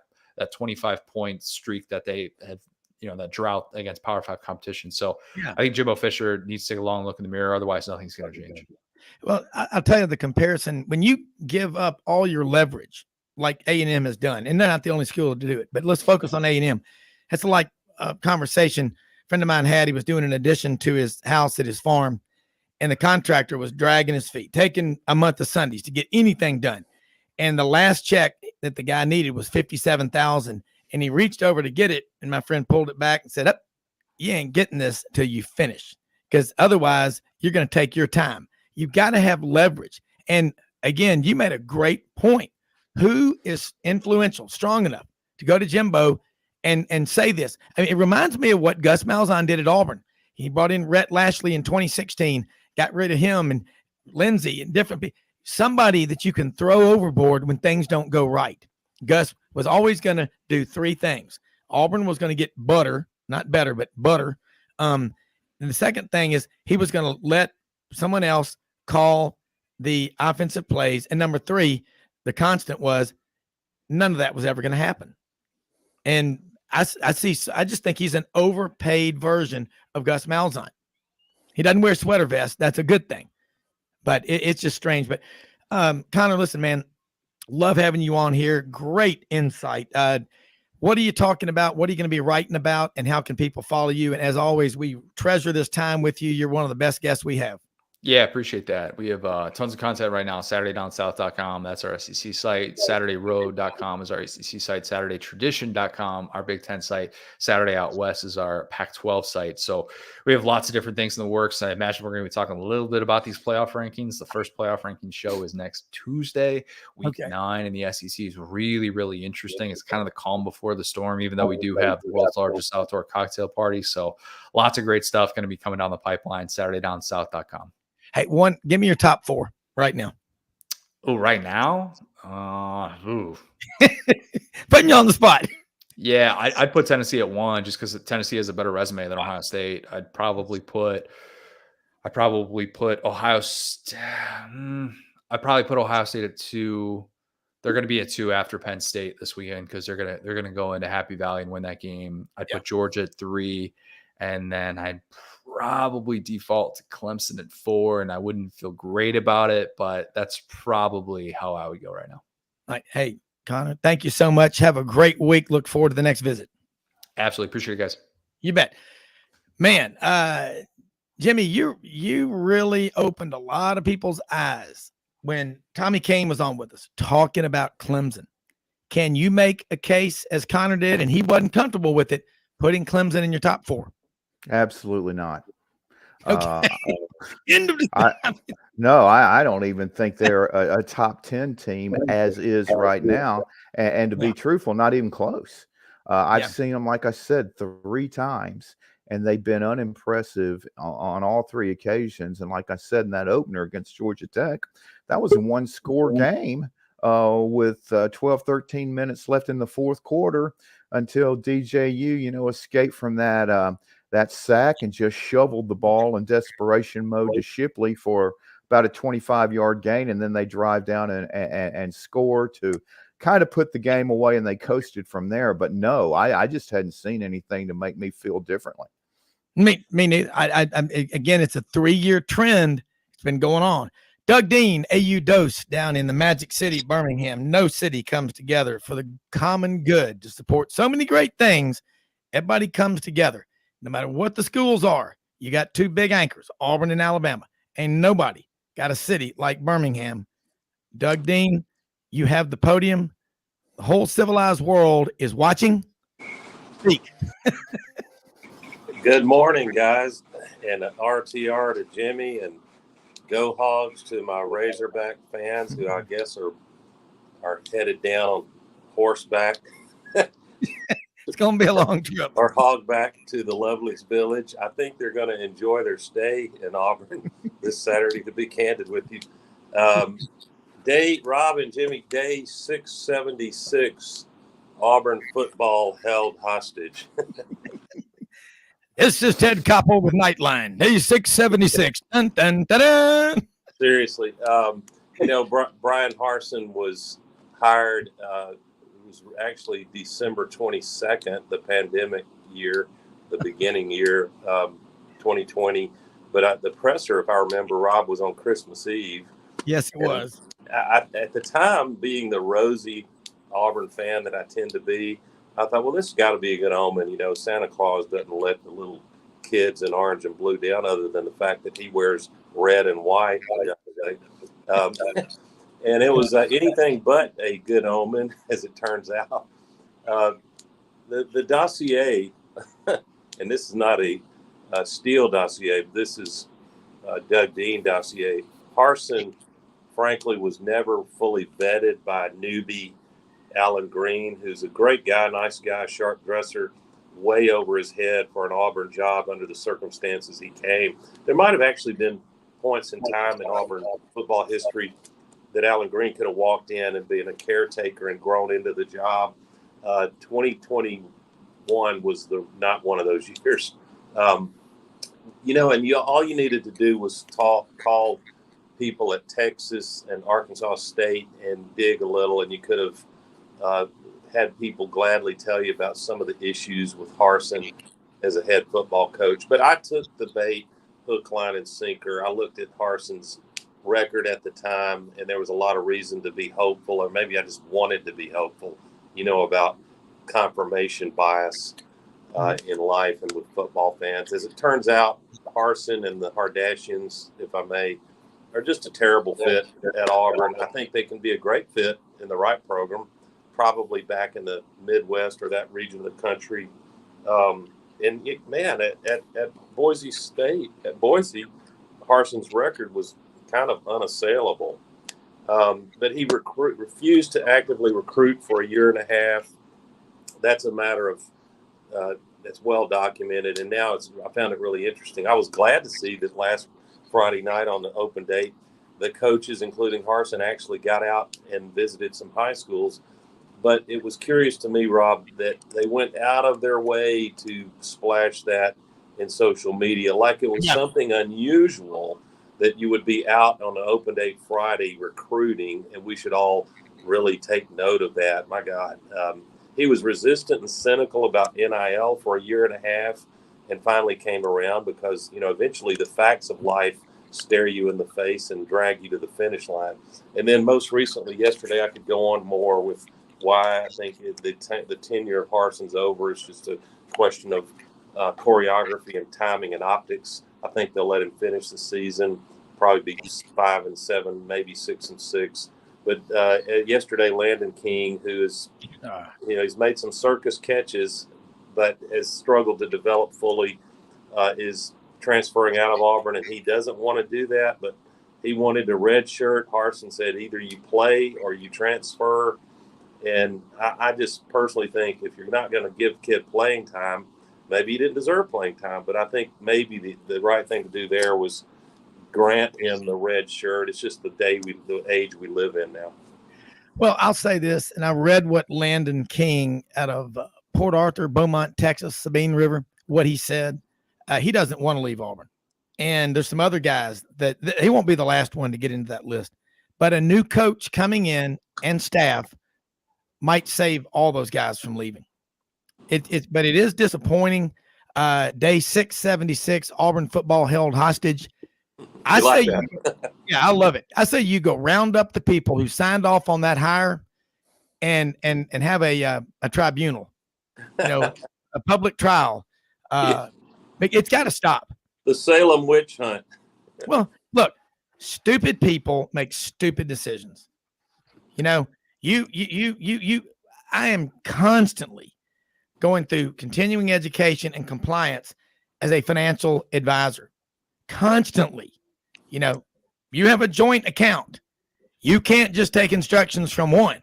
point streak that they have, that drought against Power 5 competition. So yeah. I think Jimbo Fisher needs to take a long look in the mirror. Otherwise, nothing's going to change. Well, I'll tell you the comparison. When you give up all your leverage, like A&M has done, and they're not the only school to do it, but let's focus on A&M. That's like a conversation a friend of mine had. He was doing an addition to his house at his farm, and the contractor was dragging his feet, taking a month of Sundays to get anything done. And the last check that the guy needed was $57,000, and he reached over to get it, and my friend pulled it back and said, you ain't getting this till you finish, because otherwise you're going to take your time. You've got to have leverage. And again, you made a great point. Who is influential, strong enough to go to Jimbo and say this? I mean, it reminds me of what Gus Malzahn did at Auburn. He brought in Rhett Lashley in 2016, got rid of him and Lindsey and different people. Somebody that you can throw overboard when things don't go right. Gus was always going to do 3 things. Auburn was going to get butter, not better, but butter. And the second thing is he was going to let someone else call the offensive plays. And number 3, the constant was none of that was ever going to happen. And I just think he's an overpaid version of Gus Malzahn. He doesn't wear sweater vests. That's a good thing, but it's just strange. But Connor, listen, man, love having you on here. Great insight. What are you talking about? What are you going to be writing about, and how can people follow you? And as always, we treasure this time with you. You're one of the best guests we have. Yeah, appreciate that. We have tons of content right now. SaturdayDownSouth.com. That's our SEC site. SaturdayRoad.com is our SEC site. SaturdayTradition.com, our Big Ten site. Saturday Out West is our Pac-12 site. So we have lots of different things in the works. I imagine we're going to be talking a little bit about these playoff rankings. The first playoff ranking show is next Tuesday, week 9, and the SEC is really, really interesting. It's kind of the calm before the storm, even though we do have the world's largest outdoor cocktail party. So lots of great stuff going to be coming down the pipeline. SaturdayDownSouth.com. Hey, give me your top 4 right now. Oh, right now? Putting you on the spot. Yeah, I'd put Tennessee at 1 just because Tennessee has a better resume than Ohio State. I'd probably put Ohio State. I'd probably put Ohio State at 2. They're going to be at 2 after Penn State this weekend because they're gonna go into Happy Valley and win that game. I'd put Georgia at 3, and then I'd probably default to Clemson at 4, and I wouldn't feel great about it, but that's probably how I would go right now. All right. Hey, Connor, thank you so much. Have a great week. Look forward to the next visit. Absolutely. Appreciate it, guys. You bet. Man, Jimmy, you really opened a lot of people's eyes when Tommy Kane was on with us talking about Clemson. Can you make a case, as Connor did, and he wasn't comfortable with it, putting Clemson in your top 4? Absolutely not. Okay. End of the I don't even think they're a top 10 team as is right now. And to be truthful, not even close. I've seen them, like I said, 3 times, and they've been unimpressive on all 3 occasions. And like I said, in that opener against Georgia Tech, that was a 1-score game with 12, 13 minutes left in the 4th quarter until DJU, escaped from that sack and just shoveled the ball in desperation mode to Shipley for about a 25-yard gain. And then they drive down and score to kind of put the game away, and they coasted from there. But no, I just hadn't seen anything to make me feel differently. Me neither. Again, it's a 3-year trend. It's been going on. Doug Dean, AU Dose down in the Magic City, Birmingham. No city comes together for the common good to support so many great things. Everybody comes together. No matter what the schools are, you got 2 big anchors, Auburn and Alabama. Ain't nobody got a city like Birmingham. Doug Dean, you have the podium. The whole civilized world is watching. Speak. Good morning, guys, and RTR to Jimmy, and go Hodge to my Razorback fans who I guess are headed down on horseback. It's going to be a long trip. Or hogback to the loveliest village. I think they're going to enjoy their stay in Auburn this Saturday, to be candid with you. Rob and Jimmy, day 676, Auburn football held hostage. It's just Ted Koppel with Nightline. Day 676. Dun, dun, dun, dun. Seriously. Brian Harsin was hired it was actually December 22nd, the pandemic year, the beginning year, 2020. But the presser, if I remember, Rob, was on Christmas Eve. Yes, it was. At the time, being the rosy Auburn fan that I tend to be, I thought, well, this has got to be a good omen. Santa Claus doesn't let the little kids in orange and blue down, other than the fact that he wears red and white. And it was anything but a good omen, as it turns out. The dossier, and this is not a Steele dossier, but this is Doug Dean dossier. Harsin, frankly, was never fully vetted by newbie Alan Green, who's a great guy, nice guy, sharp dresser, way over his head for an Auburn job under the circumstances he came. There might have actually been points in time in Auburn football history that Alan Green could have walked in and been a caretaker and grown into the job. 2021 was not one of those years. All you needed to do was call people at Texas and Arkansas State and dig a little, and you could have had people gladly tell you about some of the issues with Harsin as a head football coach. But I took the bait, hook, line, and sinker. I looked at Harsin's record at the time, and there was a lot of reason to be hopeful, or maybe I just wanted to be hopeful, about confirmation bias in life and with football fans. As it turns out, Harsin and the Hardashians, if I may, are just a terrible fit at Auburn. I think they can be a great fit in the right program, probably back in the Midwest or that region of the country. At Boise State, at Boise, Harsin's record was kind of unassailable. But he refused to actively recruit for a year and a half. That's a matter of that's well documented. And now I found it really interesting. I was glad to see that last Friday night on the open date, the coaches, including Harsin, actually got out and visited some high schools. But it was curious to me, Rob, that they went out of their way to splash that in social media like it was something unusual that you would be out on an open day Friday recruiting, and we should all really take note of that. My God. He was resistant and cynical about NIL for a year and a half and finally came around because, eventually the facts of life stare you in the face and drag you to the finish line. And then most recently, yesterday, I could go on more with why I think the tenure of Harsin's over. It's just a question of choreography and timing and optics. I think they'll let him finish the season, probably be 5-7, maybe 6-6. But yesterday, Landon King, who is, he's made some circus catches, but has struggled to develop fully, is transferring out of Auburn, and he doesn't want to do that, but he wanted a red shirt. Harsin said either you play or you transfer. And I just personally think if you're not going to give kid playing time, maybe he didn't deserve playing time, but I think maybe the right thing to do there was grant him the red shirt. It's just the age we live in now. Well, I'll say this, and I read what Landon King out of Port Arthur, Beaumont, Texas, Sabine River, what he said. He doesn't want to leave Auburn. And there's some other guys that he won't be the last one to get into that list. But a new coach coming in and staff might save all those guys from leaving. But it is disappointing. Day 676, Auburn football held hostage. I love it. I say you go round up the people who signed off on that hire and have a tribunal, a public trial. It's got to stop. The Salem witch hunt. Well, look, stupid people make stupid decisions. I am constantly going through continuing education and compliance as a financial advisor. Constantly. You have a joint account. You can't just take instructions from one.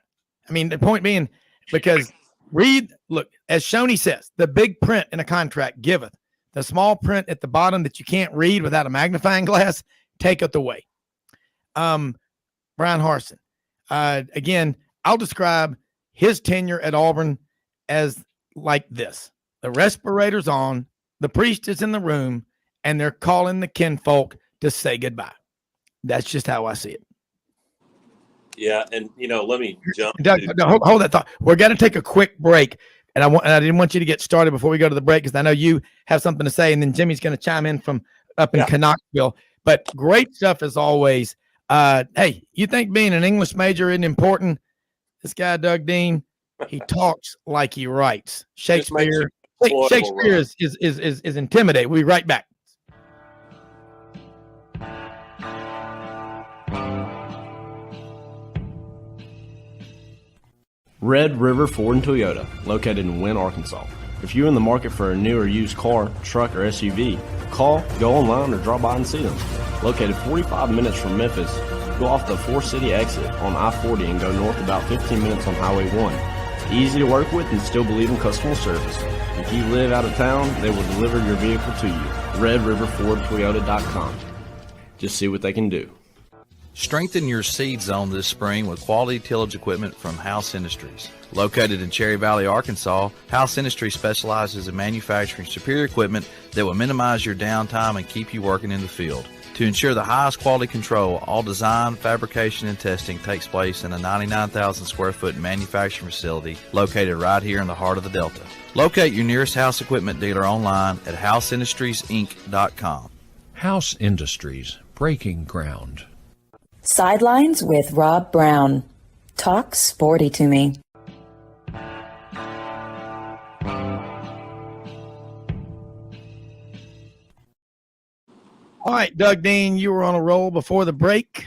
I mean, the point being, because look, as Shoney says, the big print in a contract giveth. The small print at the bottom that you can't read without a magnifying glass taketh away. Browne Harsin. Again, I'll describe his tenure at Auburn as like this. The respirator's on, the priest is in the room, and they're calling the kinfolk to say goodbye. That's just how I see it. Yeah, and let me jump. Hold that thought. We're going to take a quick break, and I didn't want you to get started before we go to the break because I know you have something to say, and then Jimmy's going to chime in from up in Knoxville. But great stuff as always. Hey, you think being an English major isn't important? This guy, Doug Dean, he talks like he writes. Shakespeare is intimidating. We'll be right back. Red River Ford and Toyota, located in Wynne, Arkansas. If you're in the market for a new or used car, truck, or SUV, call, go online, or drop by and see them. Located 45 minutes from Memphis, go off the 4-city exit on I-40 and go north about 15 minutes on Highway 1. Easy to work with and still believe in customer service. If you live out of town, they will deliver your vehicle to you. RedRiverFordToyota.com. Just see what they can do. Strengthen your seed zone this spring with quality tillage equipment from House Industries. Located in Cherry Valley, Arkansas, House Industries specializes in manufacturing superior equipment that will minimize your downtime and keep you working in the field. To ensure the highest quality control, all design, fabrication, and testing takes place in a 99,000 square foot manufacturing facility located right here in the heart of the Delta. Locate your nearest House equipment dealer online at houseindustriesinc.com. House Industries, breaking ground. Sidelines with Rob Browne. Talk sporty to me. All right, Doug Dean, you were on a roll before the break.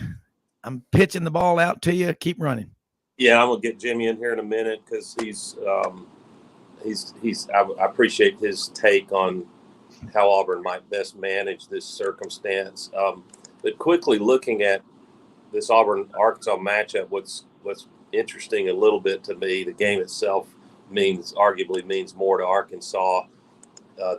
I'm pitching the ball out to you. Keep running. Yeah, I'm gonna get Jimmy in here in a minute because I appreciate his take on how Auburn might best manage this circumstance. But quickly looking at this Auburn-Arkansas matchup, what's interesting a little bit to me, the game itself arguably means more to Arkansas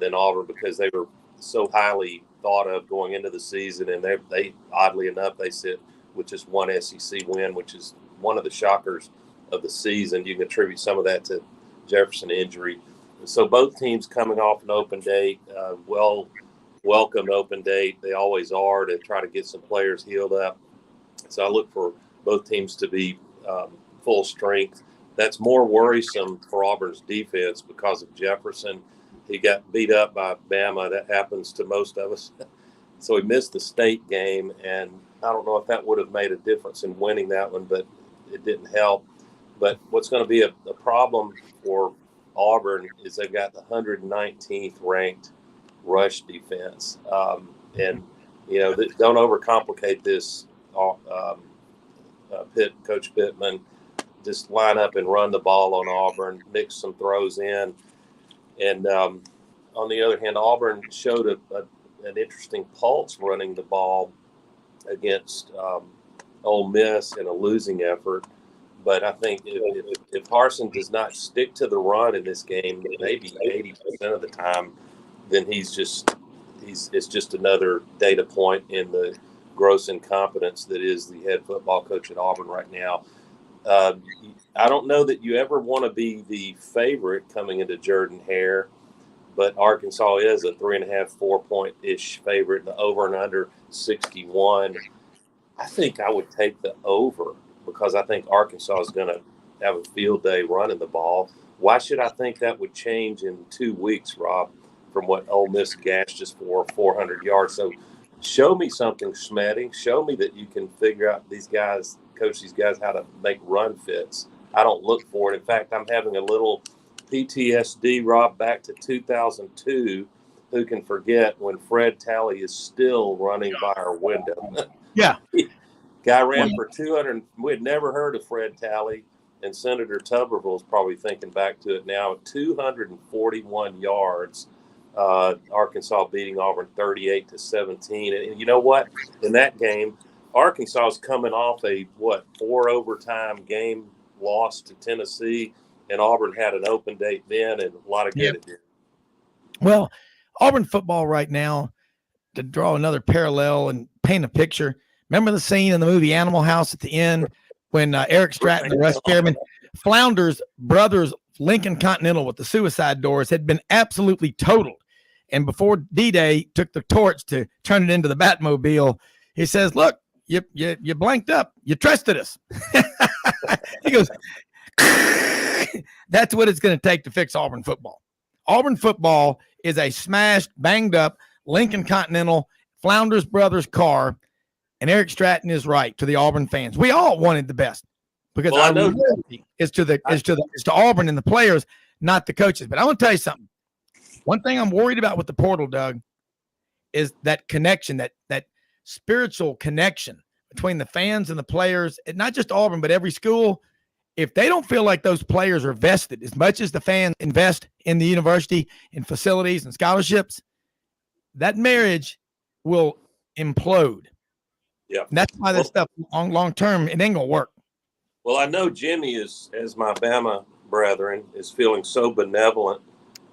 than Auburn because they were so highly thought of going into the season, and they oddly enough they sit with just one SEC win, which is one of the shockers of the season. You can attribute some of that to Jefferson injury. And so both teams coming off an open date, welcomed open date. They always are to try to get some players healed up. So I look for both teams to be full strength. That's more worrisome for Auburn's defense because of Jefferson. He got beat up by Bama. That happens to most of us. So he missed the state game, and I don't know if that would have made a difference in winning that one, but it didn't help. But what's going to be a problem for Auburn is they've got the 119th ranked rush defense. And, don't overcomplicate this. Coach Pittman, just line up and run the ball on Auburn, mix some throws in. And on the other hand, Auburn showed an interesting pulse running the ball against Ole Miss in a losing effort. But I think if Harsin does not stick to the run in this game, maybe 80% of the time, then it's just another data point in the gross incompetence that is the head football coach at Auburn right now. I don't know that you ever want to be the favorite coming into Jordan-Hare, but Arkansas is a 3.5, 4-point-ish favorite. The over and under 61. I think I would take the over because I think Arkansas is going to have a field day running the ball. Why should I think that would change in 2 weeks, Rob, from what Ole Miss gashed us for 400 yards? So show me something, Schmetting. Show me that you can figure out coach these guys how to make run fits. I don't look for it. In fact, I'm having a little PTSD, Rob, back to 2002. Who can forget when Fred Talley is still running by our window? Yeah. Guy ran for 200. We had never heard of Fred Talley, and Senator Tuberville is probably thinking back to it now. 241 yards. Arkansas beating Auburn 38-17. And you know what? In that game, Arkansas is coming off a 4 overtime game loss to Tennessee, and Auburn had an open date then, and a lot of good it did. Well, Auburn football right now, to draw another parallel and paint a picture. Remember the scene in the movie Animal House at the end when Eric Stratton, the rush chairman, Flounder's brothers, Lincoln Continental with the suicide doors had been absolutely totaled. And before D-Day took the torch to turn it into the Batmobile, he says, look, you blanked up. You trusted us. He goes, that's what it's going to take to fix Auburn football. Auburn football is a smashed, banged up Lincoln Continental, Flounder's brothers car. And Eric Stratton is right to the Auburn fans. We all wanted the best because our loyalty is to Auburn and the players, not the coaches. But I want to tell you something. One thing I'm worried about with the portal, Doug, is that connection, that spiritual connection between the fans and the players, and not just Auburn, but every school. If they don't feel like those players are vested as much as the fans invest in the university, in facilities and scholarships, that marriage will implode. Yeah, and that's why that stuff long term it ain't gonna work. Well, I know Jimmy is, as my Bama brethren, is feeling so benevolent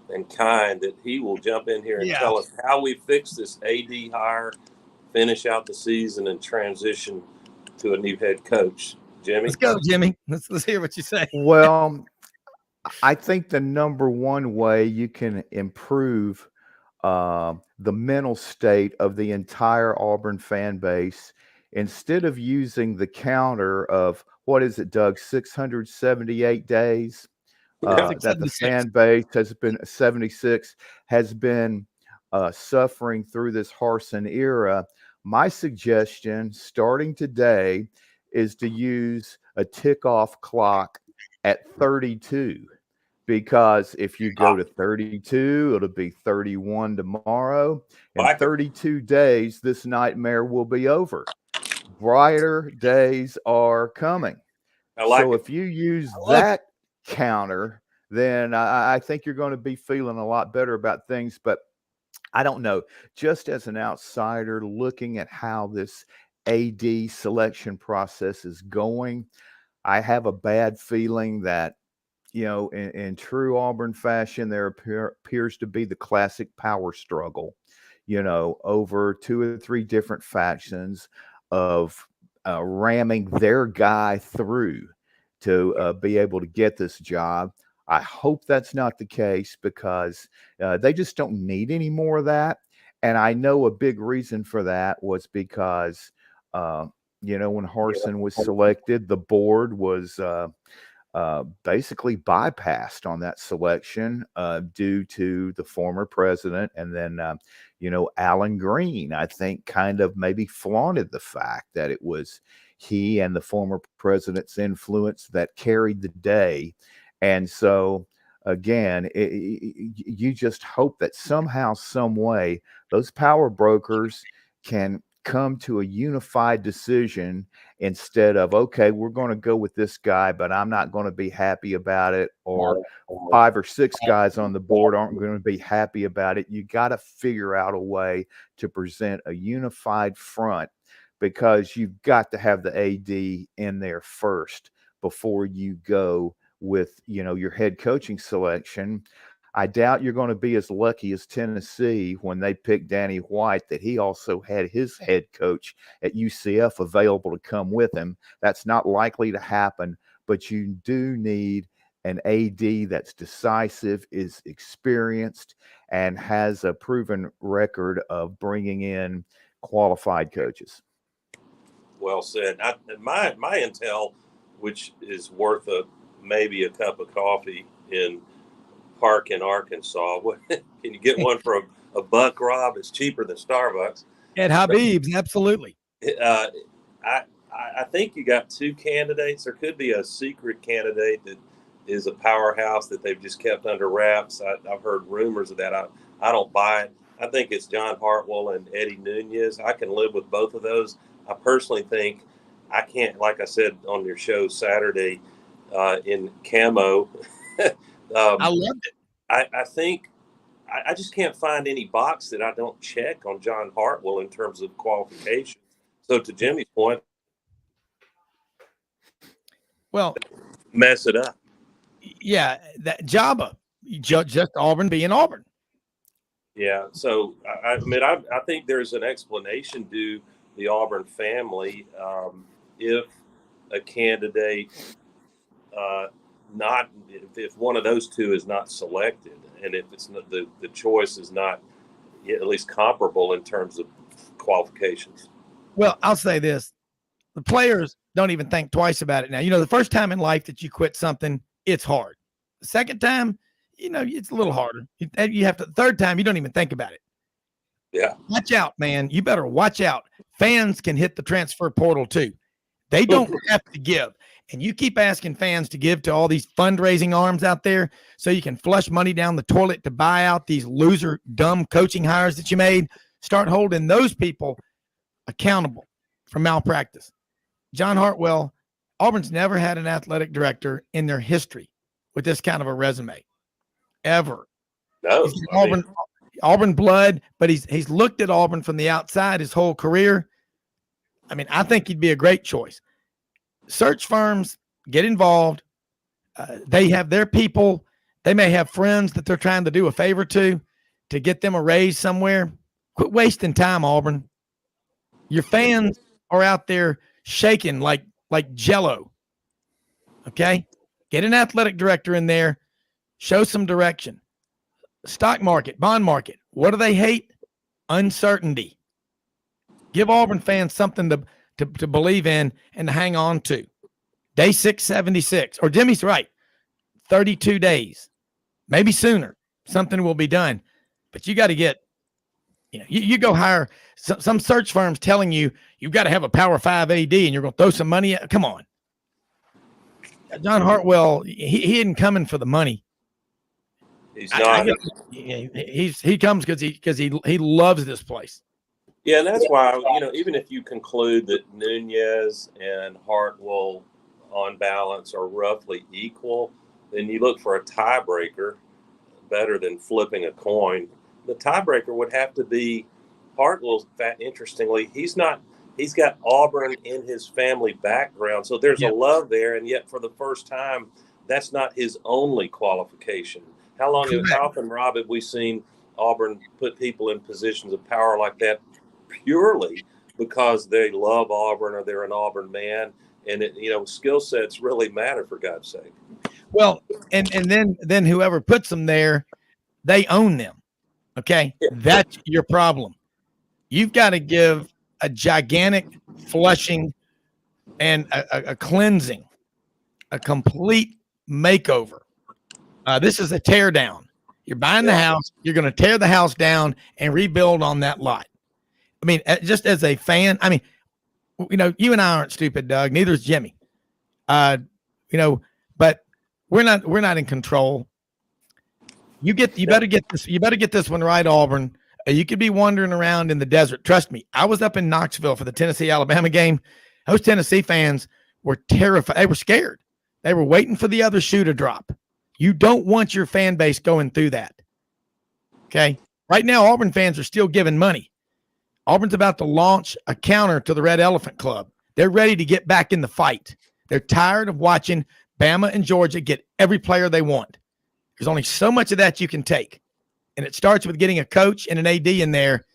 and kind that he will jump in here and tell us how we fix this AD hire, finish out the season, and transition to a new head coach. Jimmy, let's go, Jimmy. Let's hear what you say. Well, I think the number one way you can improve the mental state of the entire Auburn fan base, instead of using the counter of, what is it, Doug, 678 days that the fan base has been 76 has been suffering through this Harsin era. My suggestion starting today is to use a tick-off clock at 32. because if you go to 32, it'll be 31 tomorrow. In 32 days, this nightmare will be over. Brighter days are coming. So if you use that counter, then I think you're going to be feeling a lot better about things. But I don't know. Just as an outsider looking at how this AD selection process is going, I have a bad feeling that, in true Auburn fashion, there appears to be the classic power struggle, over 2 or 3 different factions of ramming their guy through to be able to get this job. I hope that's not the case because they just don't need any more of that. And I know a big reason for that was because, when Harsin was selected, the board was basically bypassed on that selection due to the former president. And then, Alan Green, I think, kind of maybe flaunted the fact that it was he and the former president's influence that carried the day. And so, again, you just hope that somehow, some way, those power brokers can come to a unified decision instead of, okay, we're going to go with this guy, but I'm not going to be happy about it, or 5 or 6 guys on the board aren't going to be happy about it. You got to figure out a way to present a unified front, because you've got to have the AD in there first before you go with, your head coaching selection. I doubt you're going to be as lucky as Tennessee when they picked Danny White, that he also had his head coach at UCF available to come with him. That's not likely to happen, but you do need an AD that's decisive, is experienced, and has a proven record of bringing in qualified coaches. Well said. My intel, which is worth maybe a cup of coffee in Park in Arkansas. Can you get one for a buck, Rob? It's cheaper than Starbucks. At Habib's, absolutely. I think you got 2 candidates. There could be a secret candidate that is a powerhouse that they've just kept under wraps. I've heard rumors of that. I don't buy it. I think it's John Hartwell and Eddie Nunez. I can live with both of those. I personally think I can't, like I said on your show Saturday in camo. I loved it. I think I just can't find any box that I don't check on John Hartwell in terms of qualifications. So to Jimmy's point, well, mess it up. Yeah, that Jabba, just Auburn being Auburn. Yeah, so I mean, I think there's an explanation due the Auburn family if a candidate if one of those 2 is not selected, and if it's not, the choice is not at least comparable in terms of qualifications. Well, I'll say this: the players don't even think twice about it now. The first time in life that you quit something, it's hard. The second time, it's a little harder. You have to. The third time, you don't even think about it. Yeah. Watch out, man. You better watch out. Fans can hit the transfer portal too. They don't have to give. And you keep asking fans to give to all these fundraising arms out there so you can flush money down the toilet to buy out these loser, dumb coaching hires that you made. Start holding those people accountable for malpractice. John Hartwell, Auburn's never had an athletic director in their history with this kind of a resume, ever. No, Auburn blood, but he's looked at Auburn from the outside his whole career. I mean, I think he'd be a great choice. Search firms get involved. They have their people. They may have friends that they're trying to do a favor to get them a raise somewhere. Quit wasting time, Auburn. Your fans are out there shaking like Jell-O. Okay? Get an athletic director in there. Show some direction. Stock market, bond market. What do they hate? Uncertainty. Give Auburn fans something to believe in and to hang on to. Day 676, or Jimmy's right, 32 days, maybe sooner. Something will be done. But you got to get, you go hire some search firms telling you you've got to have a Power 5 AD and you're going to throw some money at. Come on. John Hartwell, he isn't coming for the money. He's not. He comes because he loves this place. Yeah, and that's why, even if you conclude that Nunez and Hartwell on balance are roughly equal, then you look for a tiebreaker better than flipping a coin. The tiebreaker would have to be Hartwell. Interestingly, he's got Auburn in his family background, so there's a love there, and yet for the first time, that's not his only qualification. How often, Rob, have we seen Auburn put people in positions of power like that purely because they love Auburn or they're an Auburn man? And skill sets really matter, for God's sake. Well, and then whoever puts them there, they own them. Okay, that's your problem. You've got to give a gigantic flushing and a cleansing, a complete makeover. This is a tear down. You're buying the house. You're going to tear the house down and rebuild on that lot. I mean, just as a fan, I mean, you and I aren't stupid, Doug. Neither is Jimmy. But we're not in control. You better get this. You better get this one right, Auburn. You could be wandering around in the desert. Trust me. I was up in Knoxville for the Tennessee-Alabama game. Those Tennessee fans were terrified. They were scared. They were waiting for the other shoe to drop. You don't want your fan base going through that. Okay. Right now, Auburn fans are still giving money. Auburn's about to launch a counter to the Red Elephant Club. They're ready to get back in the fight. They're tired of watching Bama and Georgia get every player they want. There's only so much of that you can take. And it starts with getting a coach and an AD in there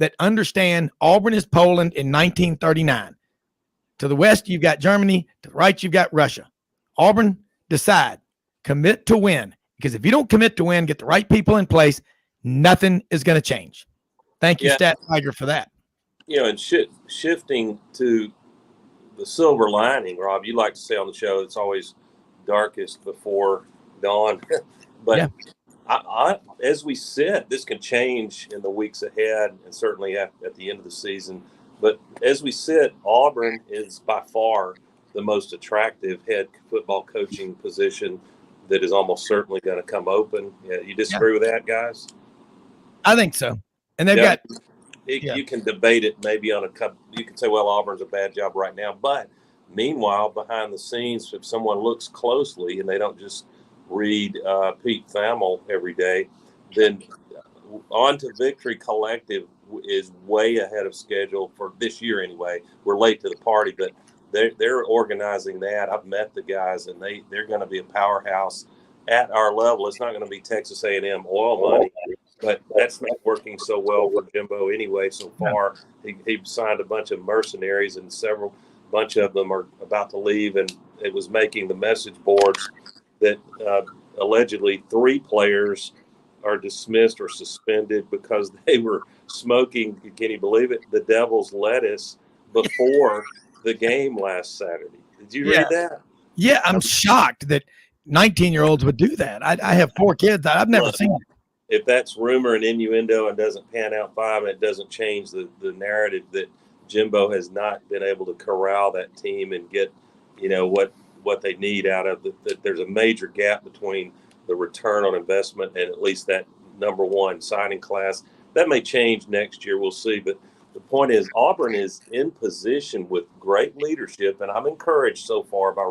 that understand Auburn is Poland in 1939. To the west, you've got Germany. To the right, you've got Russia. Auburn, decide. Commit to win. Because if you don't commit to win, get the right people in place, nothing is going to change. Thank you, Stat Tiger, for that. And shifting to the silver lining, Rob, you like to say on the show, it's always darkest before dawn. But I, as we said, this can change in the weeks ahead and certainly at the end of the season. But as we said, Auburn is by far the most attractive head football coaching position that is almost certainly going to come open. Yeah, you disagree with that, guys? I think so. And they've got you can debate it maybe on a couple. You can say, well, Auburn's a bad job right now. But meanwhile, behind the scenes, if someone looks closely and they don't just read Pete Thamel every day, then On to Victory Collective is way ahead of schedule for this year anyway. We're late to the party, but they're organizing that. I've met the guys, and they're going to be a powerhouse at our level. It's not going to be Texas A&M oil money, but that's not working so well for Jimbo anyway so far. He signed a bunch of mercenaries, and bunch of them are about to leave, and it was making the message boards that allegedly 3 players are dismissed or suspended because they were smoking, can you believe it, the devil's lettuce before the game last Saturday. Did you read that? Yeah, I'm shocked that 19-year-olds would do that. I have 4 kids. I've never seen it. If that's rumor and innuendo and doesn't pan out fine, it doesn't change the narrative that Jimbo has not been able to corral that team and get, what they need out of that. There's a major gap between the return on investment and at least that number 1 signing class. That may change next year. We'll see. But the point is, Auburn is in position with great leadership, and I'm encouraged so far by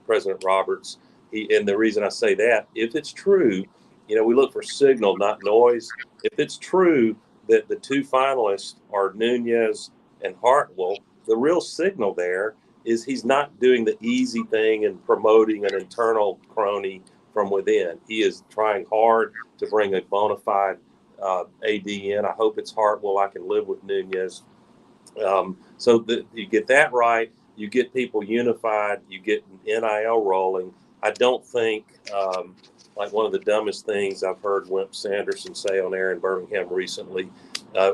President Roberts. And the reason I say that, if it's true, we look for signal, not noise. If it's true that the 2 finalists are Nunez and Hartwell, the real signal there is he's not doing the easy thing and promoting an internal crony from within. He is trying hard to bring a bona fide AD in. I hope it's Hartwell. I can live with Nunez. So you get that right. You get people unified. You get NIL rolling. I don't think like one of the dumbest things I've heard Wimp Sanderson say on air in Birmingham recently,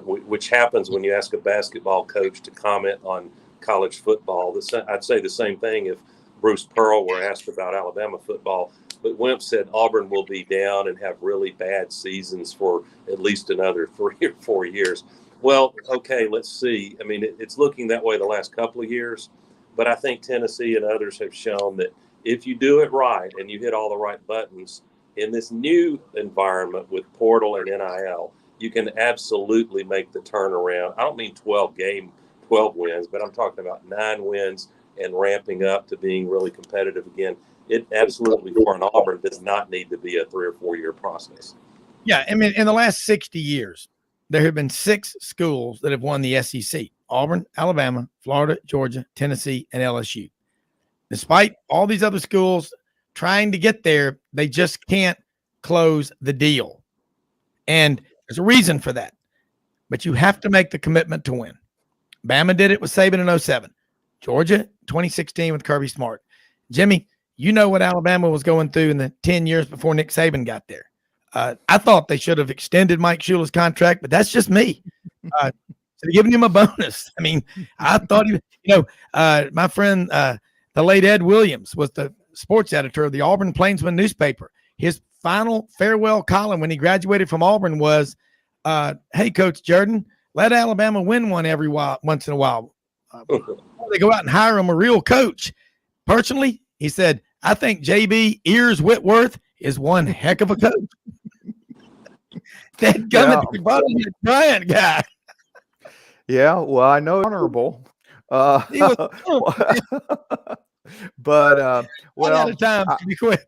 which happens when you ask a basketball coach to comment on college football. I'd say the same thing if Bruce Pearl were asked about Alabama football. But Wimp said Auburn will be down and have really bad seasons for at least another 3 or 4 years. Well, okay, let's see. I mean, it's looking that way the last couple of years. But I think Tennessee and others have shown that if you do it right and you hit all the right buttons, in this new environment with portal and NIL, you can absolutely make the turnaround. I don't mean 12 wins, but I'm talking about 9 wins and ramping up to being really competitive again. It absolutely, for an Auburn, does not need to be a 3 or 4 year process. Yeah, I mean, in the last 60 years, there have been 6 schools that have won the SEC: Auburn, Alabama, Florida, Georgia, Tennessee, and LSU. Despite all these other schools trying to get there, they just can't close the deal. And there's a reason for that. But you have to make the commitment to win. Bama did it with Saban in 2007. Georgia, 2016 with Kirby Smart. Jimmy, you know what Alabama was going through in the 10 years before Nick Saban got there. I thought they should have extended Mike Shula's contract, but that's just me. So they're giving him a bonus. I mean, I thought my friend, the late Ed Williams, was the sports editor of the Auburn Plainsman newspaper. His final farewell column when he graduated from Auburn was, "Hey, Coach Jordan, let Alabama win one once in a while. They go out and hire him a real coach." Personally, he said, "I think JB Ears Whitworth is one heck of a coach." That Bryant guy. Yeah, well, I know honorable. But well, out of time. Be quick.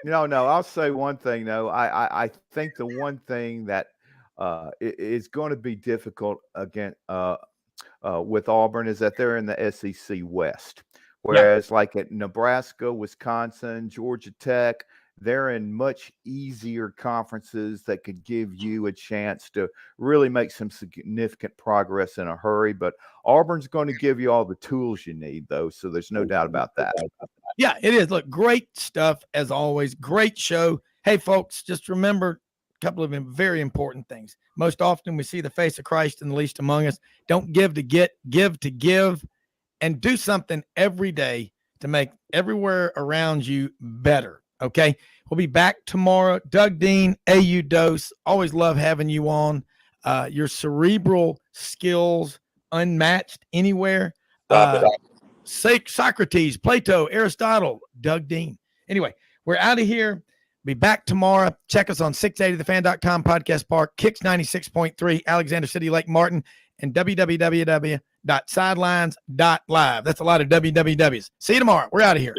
No, I'll say one thing though. I think the one thing that is going to be difficult again with Auburn is that they're in the SEC West, whereas like at Nebraska, Wisconsin, Georgia Tech, they're in much easier conferences that could give you a chance to really make some significant progress in a hurry. But Auburn's going to give you all the tools you need, though, so there's no doubt about that. Yeah, it is. Look, great stuff as always. Great show. Hey, folks, just remember a couple of very important things. Most often we see the face of Christ in the least among us. Don't give to get, give to give, and do something every day to make everywhere around you better. Okay, we'll be back tomorrow. Doug Dean, AU Dose. Always love having you on. Your cerebral skills unmatched anywhere. Socrates, Plato, Aristotle, Doug Dean. Anyway, we're out of here. Be back tomorrow. Check us on 680thefan.com, Podcast Park, Kicks 96.3, Alexander City, Lake Martin, and www.sidelines.live. That's a lot of wwws. See you tomorrow. We're out of here.